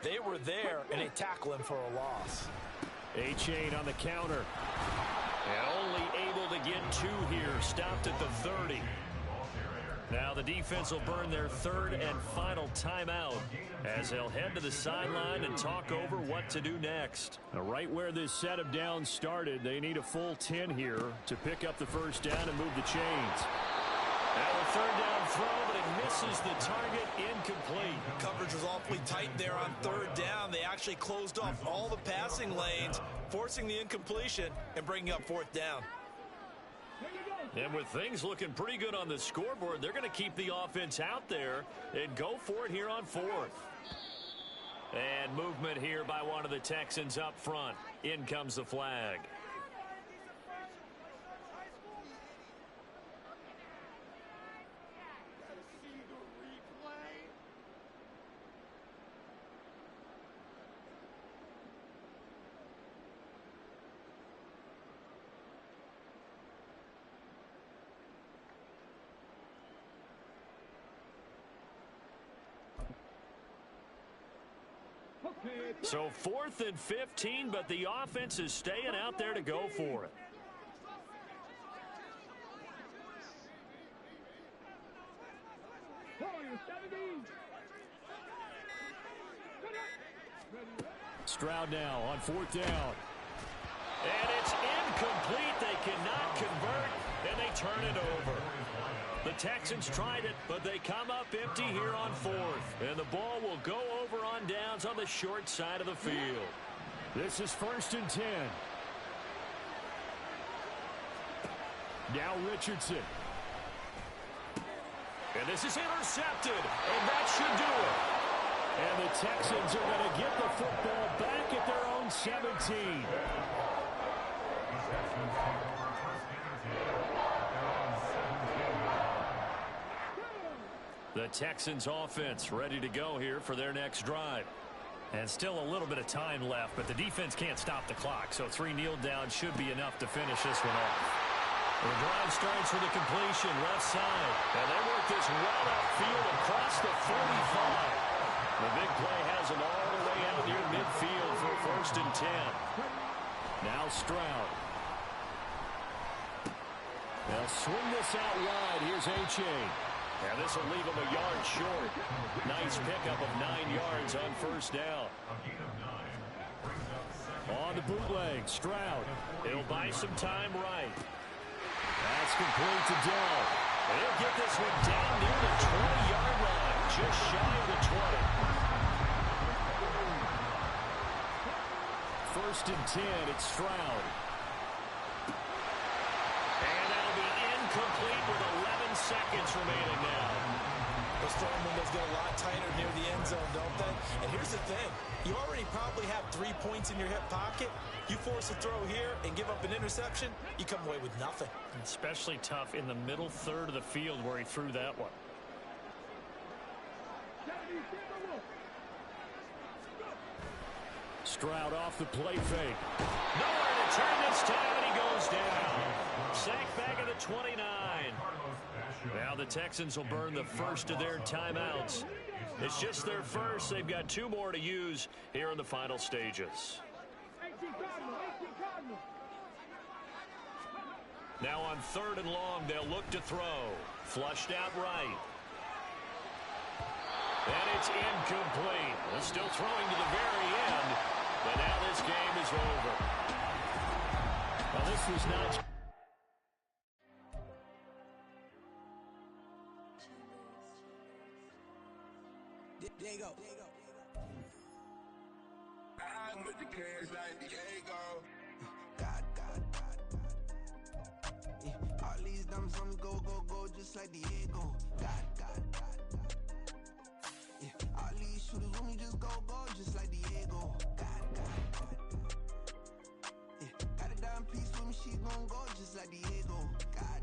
They were there, and they tackle him for a loss. A-Chain on the counter. And only able to get 2 here. Stopped at the 30. Now the defense will burn their 3rd and final timeout as they'll head to the sideline and talk over what to do next. Now, right where this set of downs started, they need a full 10 here to pick up the first down and move the chains. Now a 3rd down throw, but it misses the target, incomplete. Coverage was awfully tight there on 3rd down. They actually closed off all the passing lanes, forcing the incompletion and bringing up 4th down. And with things looking pretty good on the scoreboard, they're going to keep the offense out there and go for it here on 4th. And movement here by one of the Texans up front. In comes the flag. So 4th and 15, but the offense is staying out there to go for it. Stroud now on 4th down. And it's incomplete. They cannot convert, and they turn it over. The Texans tried it, but they come up empty here on 4th. And the ball will go over on downs on the short side of the field. This is 1st and 10. Now Richardson. And this is intercepted, and that should do it. And the Texans are going to get the football back at their own 17. The Texans offense ready to go here for their next drive. And still a little bit of time left, but the defense can't stop the clock, so 3 kneel downs should be enough to finish this one off. The drive starts with a completion left side, and they work this right upfield across the 45. The big play has them all the way out near midfield for 1st and 10. Now Stroud. They'll swing this out wide. Here's H.A. And this will leave him a yard short. Nice pickup of 9 yards on first down. On the bootleg, Stroud. He'll buy some time right. That's complete to Dell. He'll get this one down near the 20-yard line, just shy of the 20. First and 10, it's Stroud. And that'll be incomplete with 11 seconds remaining now. Those throwing windows get a lot tighter near the end zone, don't they? And here's the thing. You already probably have 3 points in your hip pocket. You force a throw here and give up an interception, you come away with nothing. Especially tough in the middle third of the field where he threw that one. Stroud off the play fake. Nowhere to turn this time, and he goes down. Sacked back at the 29. Now the Texans will burn the first of their timeouts. It's just their first. They've got 2 more to use here in the final stages. Now on 3rd and long, they'll look to throw. Flushed out right. And it's incomplete. They're still throwing to the very end. But now this game is over. Well, this was not... There you go. I'm with the cash like Diego. God. Yeah, all these numbers on me go, just like Diego. God. Yeah, all these shooters on me just go, just like Diego. God. Yeah, got a dime piece with me, she gon' go just like Diego. God.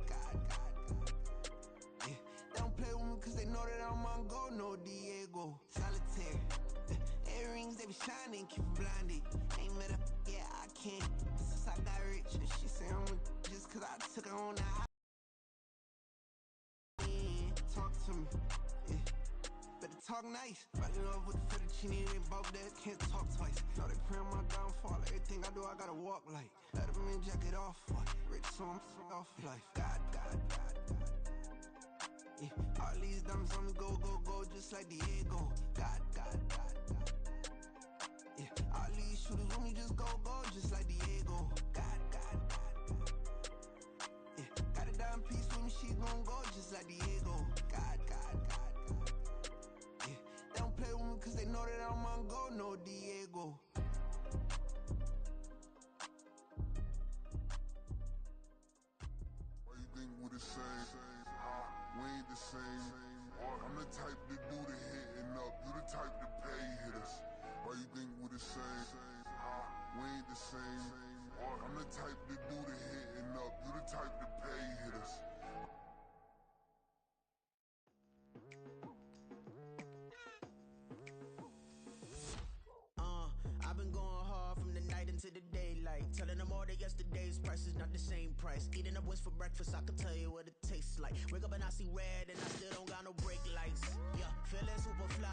Yeah, they don't play with me cause they know that I'm on go, no Diego. Solitaire. Earrings, they be shining, keep them blinded. Ain't met up, yeah, I can't. Since I got rich, and she say I'm just cause I took her on the talk to me, yeah. Better talk nice. Fall in love with the fettuccine, they both dead, can't talk twice. Know they pray on my downfall, everything I do, I gotta walk like. Let them in, jacket off, what? Rich, so I'm off life. God. Yeah, all these diamonds on me go, just like Diego. God. Yeah, all these shooters on me just go, just like Diego. God. Yeah, got a dime piece with me, she gon' go just like Diego. God. Yeah, they don't play with me cause they know that I'm on go, no Diego. Why you think we the same? We ain't the same. I'm the type to do the hitting up. You the type to pay hitters. Why you think we the same? We ain't the same. I'm the type to do the hitting up. You the type to pay hitters. I've been going hard from the night into the daylight. Telling them all that yesterday's price is not the same price. Eating up what's for breakfast, I can tell you what it tastes like. Wake up and I see red and I still don't got no brake lights. Yeah, feeling super fly.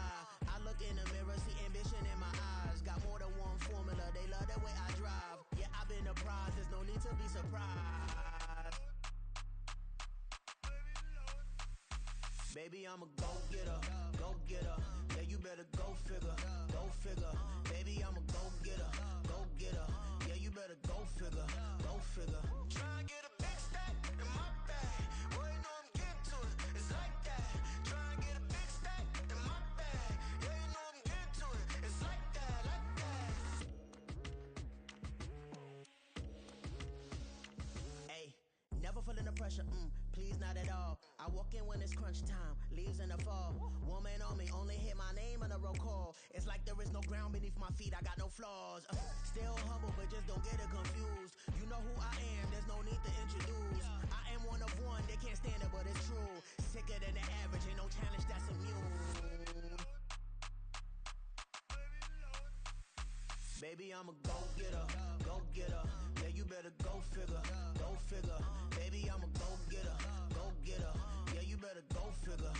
I look in the mirror, see ambition in my eyes. Got more than one formula, they love the way I drive. Yeah, I've been apprised, there's no need to be surprised. Baby, I'm a go-getter. Yeah, you better go figure. Baby, I'm a go-getter. Yeah, you better go figure. Try and get a big stack in my bag. Boy, you know I'm getting to it. It's like that. Try and get a big stack in my bag. Yeah, you know I'm getting to it. It's like that. Hey, never feeling the pressure. Please, not at all. I walk in when it's crunch time, leaves in the fall. Woman on me, only hit my name on a roll call. It's like there is no ground beneath my feet, I got no flaws. Still humble, but just don't get it confused. You know who I am, there's no need to introduce. I am one of one, they can't stand it, but it's true. Sicker than the average, ain't no challenge that's immune. Baby, I'm a go-getter. Yeah, you better go figure. Baby, I'm a go-getter. Yeah, you better go figure.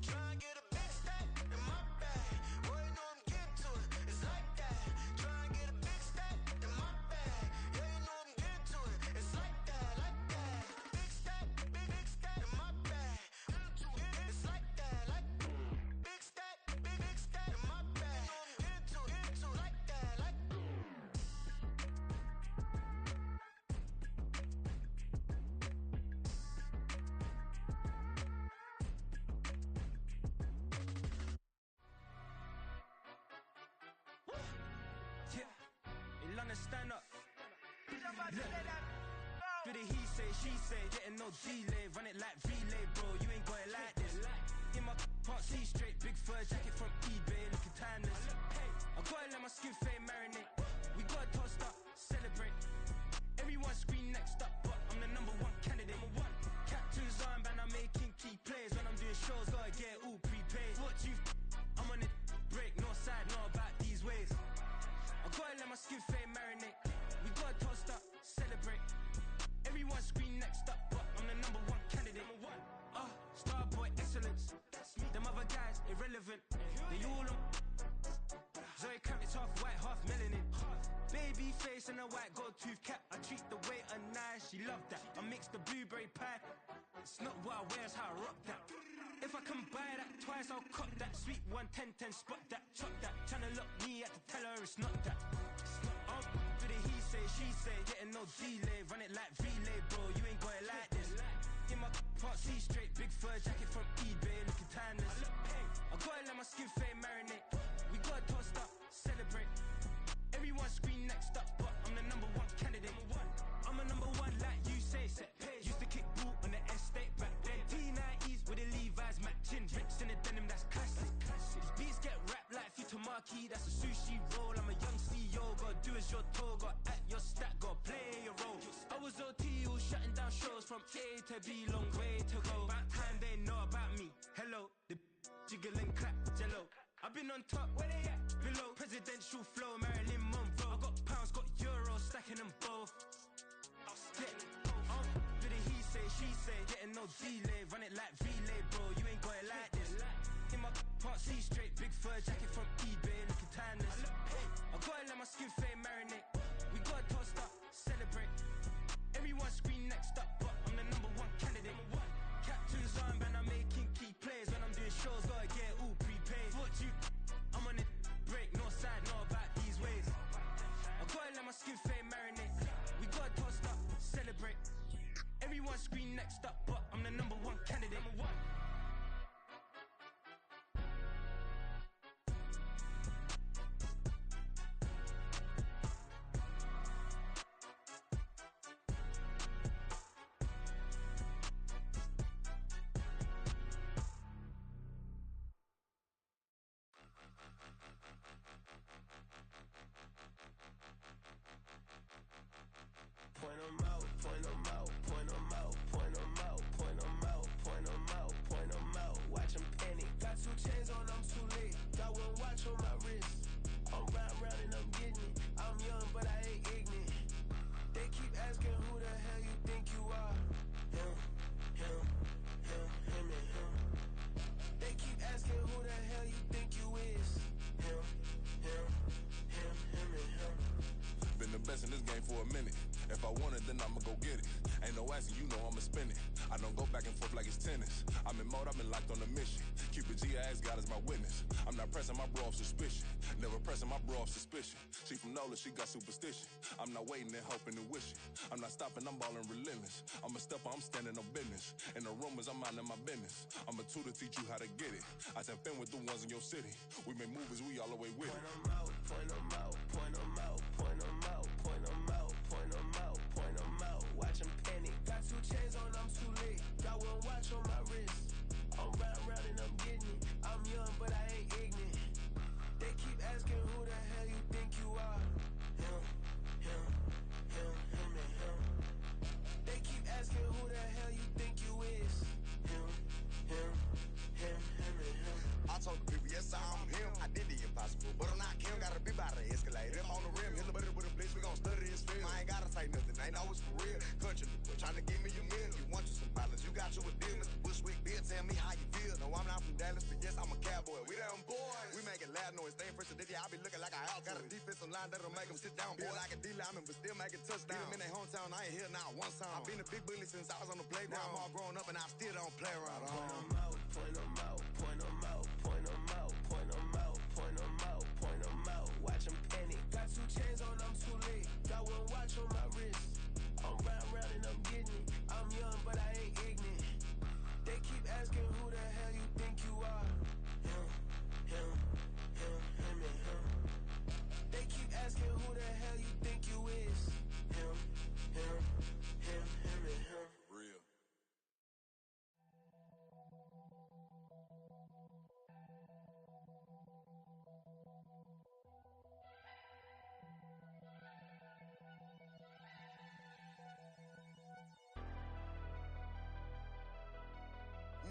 Try and get a big stack in my bag. Boy, you know I'm getting to it. It's like that. Try and get a big stack in my bag. Yeah, you know I'm getting to it. It's like that. tryna stand up. For the he say, she say, getting no delay. Run it like relay, bro, you ain't got it like this. In my can't see straight, big fur jacket from eBay, looking timeless. I gotta let my skin fade marinate. We gotta toast up, celebrate. Everyone scream next up, but I'm the number one candidate. Captain's armband, I'm making key plays. When I'm doing shows, gotta get it all prepaid. What you I'm on it, break, no side, know about these ways. I gotta let my skin fade marinate. We gotta toast up, celebrate. Everyone scream next up, but I'm the number one candidate. Starboy excellence. Them other guys irrelevant. They all on. Zoe Kravitz half white, half melanin. Baby face and a white gold tooth cap. I treat the waiter nice, she love that. I mix the blueberry pie. It's not what I wear, it's how I rock that. If I can buy that twice, I'll cop that. Sweet 110, spot that, chop that. Tryna look me at the teller, it's not that. For the he say, she say, getting no delay. Run it like relay, bro, you ain't got it like this. In my can't see straight, big fur jacket from eBay, looking timeless. I gotta let my skin fade marinate. We gotta toast up, celebrate. Everyone scream next up, but I'm the number one candidate. I'm a number one like you say, set pace. Used to kick ball on the estate back then. T90s with the Levi's matching. Rips in the denim, that's classic. These beats get wrapped like Futamaki, that's a sushi roll. I'm a young CEO, gotta do as you're told. Gotta act your stat, gotta play your role. I was OT, all shutting down shows from A to B, long way to go. About time they know about me. Hello, the jiggle and clap, jello. I've been on top, where they at? Below, presidential flow, Marilyn Monroe. I got pounds, got euros, stacking them both. For the he say, she say, getting no delay. Run it like relay, bro, you ain't got it like this. In my can't see straight, big fur jacket from eBay, looking timeless. I gotta let my skin fade marinate. We gotta toast up, celebrate. Everyone scream next up, but I'm the number one candidate. Captain's armband, I'm making key plays. When I'm doing shows, gotta get it all prepaid. What you I'm on it, break, no side, know about these ways. I gotta let my skin fade marinate. We gotta toast up, celebrate. Everyone scream next up, but I'm the number one candidate. Point 'em out, point 'em out, point 'em out, point 'em out, point 'em out, point 'em out, point 'em out. Watch 'em panic. Got 2 chains on, I'm too late. Got 1 watch on my wrist. I'm round and I'm getting it. I'm young, but I ain't ignorant. They keep asking who the hell you think you are. Him, and him. They keep asking who the hell you think you is. Him, and him. Been the best in this game for a minute. If I want it, then I'ma go get it. Ain't no asking, you know I'ma spend it. I don't go back and forth like it's tennis. I'm in mode, I've been locked on a mission. Cupid G, I ask God as my witness. I'm not pressing my bro off suspicion. Never pressing my bro off suspicion. She from NOLA, she got superstition. I'm not waiting and hoping and wishing. I'm not stopping, I'm balling relentless. I'm a stepper, I'm standing on business. In the rumors, I'm minding my business. I'm a tutor, teach you how to get it. I said, fin with the ones in your city. We make movies, we all the way with it. Point 'em out, point 'em out, point 'em out, point 'em out, point 'em out, point 'em out, point 'em out. Watch 'em panic. Got 2 chains on, I'm too late. Got 1 watch on my wrist. I'm round and I'm getting it. I'm young, but I ain't ignorant. They keep asking who the hell you think you are. Him, and him. They keep asking who the hell you think you is. Him, and him. I told the people, yes, I'm him. I did the impossible, but I'm not Kim. Gotta be by the escalator. If on the rim, hit a better with a blitz, we gon' study this film. I ain't gotta say nothing, ain't know it's for real. Country people tryna give me a meal. You want you some violence, you got you a deal. Mr. Bushwick, Bill, tell me how you feel. No, I'm not from Dallas, but yes, I'm a cowboy. We them boys. We making loud noise, staying fresh to this. I be looking like I out. Got a defensive line that'll make them sit down. Feel like a D-lineman, but still making touchdowns. Beat them in their hometown, I ain't here now one time. I been a big bully since I was on the playground. Now I'm all grown up and I still don't play around. Point 'em out, point 'em out, point 'em out, point 'em out, point 'em out, point 'em out, point 'em out. Watch 'em panic. Got 2 chains on, I'm too late. Got 1 watch on my wrist. I'm round and I'm getting it. I'm young, but I ain't ignorant. They keep asking who the hell you think you are. Him, and him. They keep asking who the hell you think you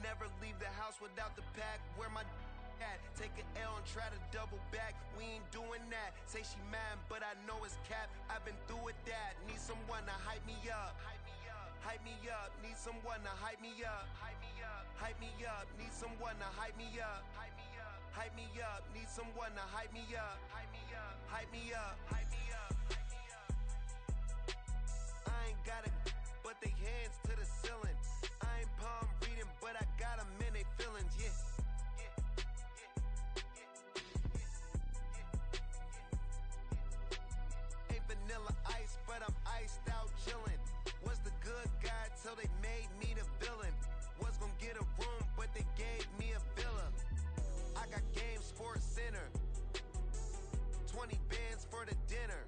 Never leave the house without the pack. Where my at? Take an L and try to double back. We ain't doing that. Say she mad, but I know it's cap. I've been through with that. Need someone to hype me up. Hype me up. Need someone to hype me up. Hype me up. Need someone to hype me up. Hype me up. Need someone to hype me up. Hype me up. Hype me up. Hype me up. I ain't got it, but they hands to the ceiling. I ain't palm reading, but I got them in they feelings, yeah. Ain't vanilla ice, but I'm iced out chillin'. Was the good guy till they made me the villain. Was gonna get a room, but they gave me a villa. I got game, Sports Center. 20 bands for the dinner.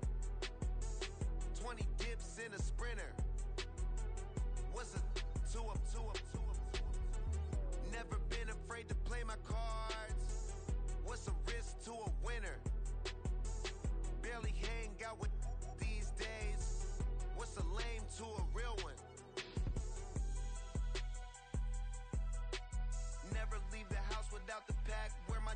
20 dips in a sprinter. What's a 2 up, 2 up, 2 up, 2 up? Never been afraid to play my cards. What's a risk to a winner? Barely hang out with these days. What's a lame to a real one? Never leave the house without the pack. Where my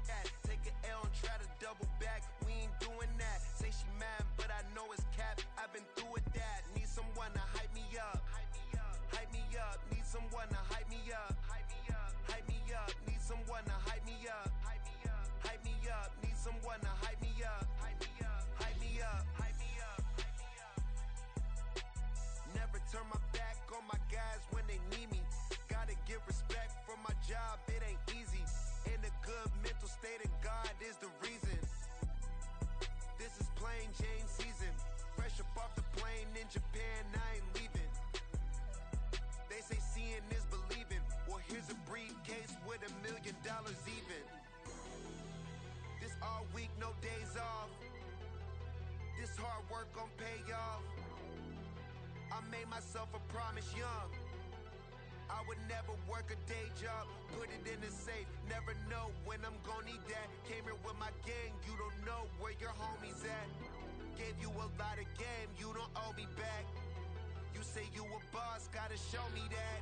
at? Take an L and try to double back. We ain't doing that. Say she mad, but I know it's cap. I've been through with that. Need someone to hype me up. Hype me up. Need someone to hype me up. Hype me up. Need someone to hype me up. Hype me up. Need someone to hype me up. Hype me up. Hype me up. Hype me up. Never turn my back on my guys when they need me. Gotta give respect for my job, it ain't easy. In a good mental state and God is the reason. This is plain Jane season. Fresh up off the plane in Japan, I ain't leaving. They say seeing is believing. Well, here's a briefcase with $1 million even. This all week, no days off. This hard work gon' pay off. I made myself a promise young. I would never work a day job, put it in the safe. Never know when I'm gon' need that. Came here with my gang, you don't know where your homies at. Gave you a lot of game, you don't owe me back. You say you a boss, gotta show me that.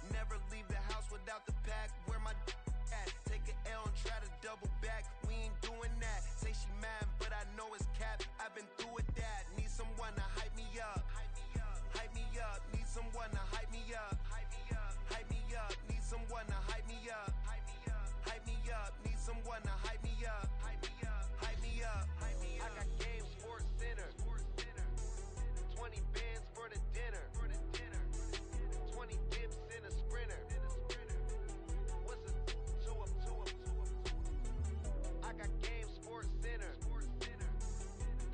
Never leave the house without the pack. Where my at? Take an L and try to double back. We ain't doing that. Say she mad, but I know it's cap. I've been through with that. Need someone to hype me up. Hype me up. Need someone to hype me up. Hype me up. Need someone to hype me up. Hype me up. Need someone to hype me up. Hype me up. I got game, Sports Center. 20 bands for the dinner. 20 dips in a sprinter. What's a 2 up, 2 up, 2 up? I got game, Sports Center.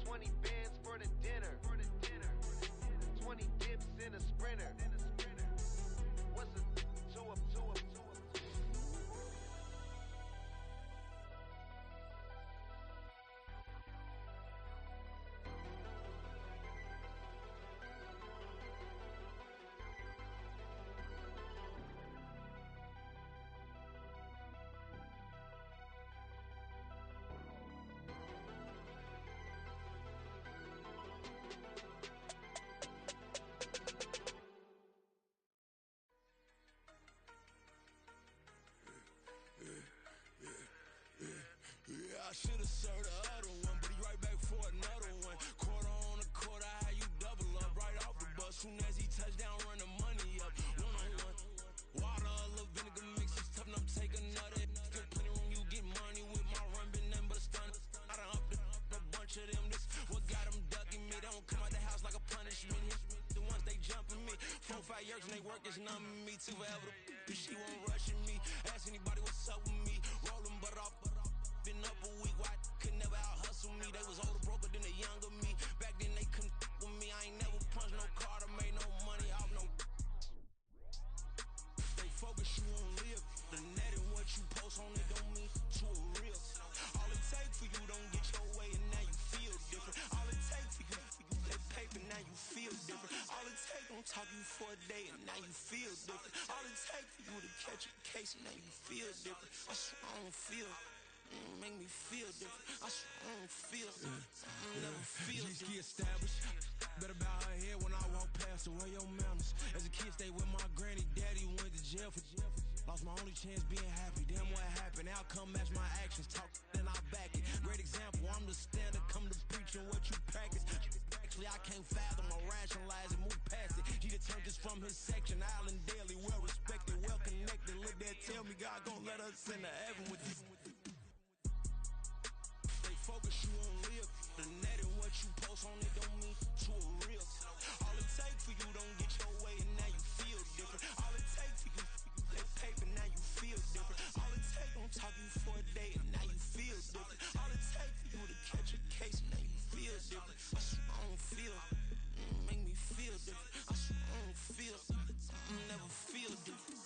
20 bands for the dinner. 20 dips in a sprinter. What's a 2 up, 2 up, 2 up? Yeah, I should've served the other one, but he right back for another one. Quarter on a quarter, how you double up right off the bus. Soon as he touched down, run the money up. One on one. Water, a little vinegar mix, it's tough enough to take another. Still plenty room, you get money with my run, been nothing but a stun. I done upped a bunch of them. This what got them ducking me. They don't come out the house like a punishment. The ones they jumping me. 4, 5 years and they work is numbing me. Too forever. She won't rushing me. Ask anybody what's up with me. Rolling butt off. Been up a week, why could never out hustle me? They was older, broker than the younger me. Back then they couldn't with me. I ain't never punched no card or made no money off no. Stay focused, you won't live. The net and what you post on it don't mean to a real. All it take for you don't get your way and now you feel different. All it take for you that paper now you feel different. All it take don't talk you for a day and now you feel different. All it takes for you to catch a case and now you feel different. I swear I don't feel. Make me feel different. I swear I don't feel. I never feel different. G-ski established. Better bow her head when I walk past her. Where your manners? As a kid, stayed with my granny. Daddy went to jail for lost my only chance being happy. Damn, what happened? Outcome match my actions. Talk, then I back it. Great example. I'm the standard. Come to preaching what you practice. Actually, I can't fathom or rationalize and move past it. He determined this from his section. Island daily, well respected, well connected. Look there, tell me God gon' let us into heaven with this. Stay focused, you won't live. The net and what you post on it don't mean to a real. All it takes for you don't get your way and now you feel different. All it takes for you that paper, now you feel different. All it takes don't talk you for a day and now you feel different. All it takes for you to catch a case and now you feel different. I swear I don't feel. Make me feel different. I swear I don't feel. I never feel different.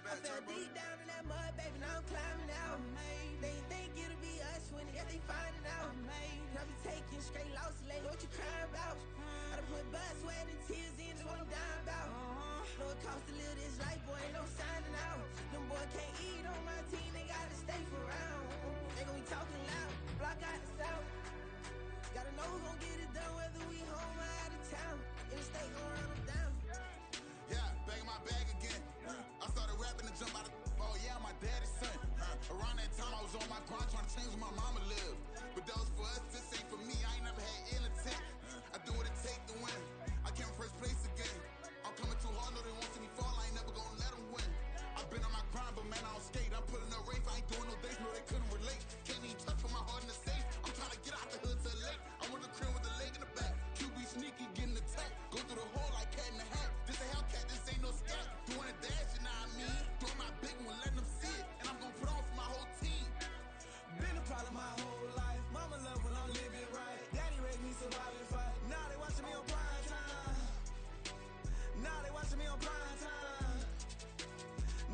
I fell deep down in that mud, baby, now I'm climbing out. They think it'll be us when they finding out. I be taking straight losses, lady, what you crying about? I done put blood, sweat, and tears in, that's what I'm dying about. Know it costs to live this life, boy, ain't no signing out. Them boy can't eat on my team, they gotta stay for round. They gon' be talking loud, block out the south. Gotta know who gon' get it done, whether we home or out of town. In the state gon' run them down. Yeah, back in my bag again. I started rapping and jump out of oh yeah, my daddy's son. Around that time I was on my grind trying to change where my mama lived. But that was for us, this ain't for me. I ain't never had ill intent. I do what it take to win. I came first place again. I'm coming too hard, no they won't see me fall. I ain't never gonna let them win. I've been on my grind, but man I don't skate. I'm pulling up race, I ain't doing no days, no they couldn't relate. Can't even touch for my heart in the safe. I'm trying to get out the hood to the lake. I want the crib with the leg in the back. QB sneaky, getting attacked. Go through the hole like cat in the hat. This a Hellcat, this ain't no scat. Doing a dash, you know what I mean? Doing my big one, letting them see it. And I'm gonna put on for my whole team. Been a problem my whole life. Mama love when I'm living right. Daddy raised me survive and fight. Now they watching me on prime time. Now they watching me on prime time.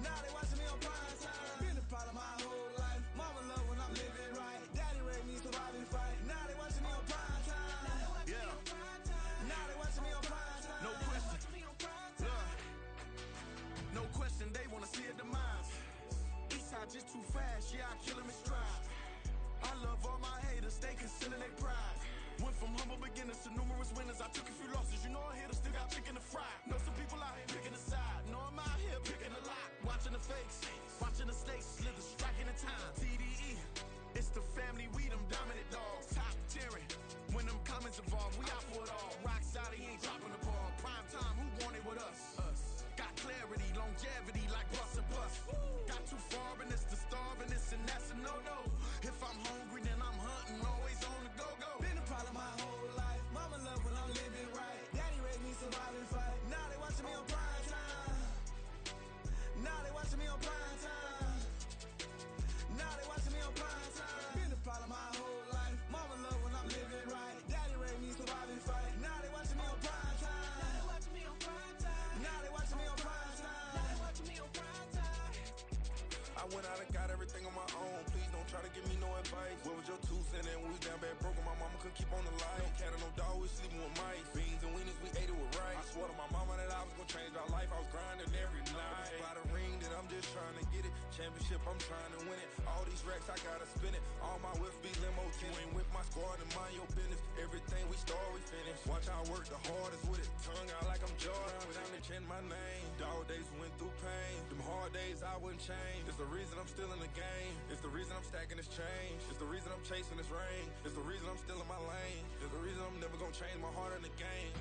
Now they watching me on prime time. just too fast, yeah, I kill them in stride. I love all my haters, they concealing their pride. Went from humble beginners to numerous winners. I took a few losses, you know I hit them, still got chicken to fry. Know some people out here picking a side, know I'm out here picking a lot. Watching the fakes, watching the stakes, slither, striking the time. TDE, it's the family, we them dominant dogs. Top tiering, when them comments involved, we out for it all. Rock solid, he ain't dropping the ball. Prime time, who want it with us? Got clarity, longevity, like bus and bus. Got too far in this to starve in this, and that's a no-no. If I'm hungry, then I'm hunting, always on the go-go. Been a problem my whole life. Mama love when I'm living right. Daddy raised me survive and fight. Now they watching me on prime time. Now they watching me on prime time. Now they watching me on prime time. Been a problem my whole life. Mama love when I'm living right. Daddy raised me survive and fight. Now they watching me on prime time. Now they watching me on prime time. Now they watching me on prime time. Now they watching me on prime time. I went out and got everything on my own. Please don't try to give me no advice. What was your 2 cents and we was down bad broke and my mama couldn't keep on the light. No cat or no dog, we sleeping with mice. Beans and weenies, we ate it with rice. I swore to my mama that I was gonna change my life. I was grinding every night. By the ring that I'm just trying to get it. Championship, I'm trying to win it. All these racks, I gotta spin it. All my whips be limo. You ain't with my squad and mind your business. Everything we start, we finish. Watch I work the hardest with it. Tongue out like I'm Jordan. Without me change my name. Dog days went through pain. Them hard days I wouldn't change. It's the reason I'm still in the game. It's the reason I'm stacking this change. It's the reason I'm chasing this ring. It's the reason I'm still in my lane. It's the reason I'm never gonna change my heart in the game.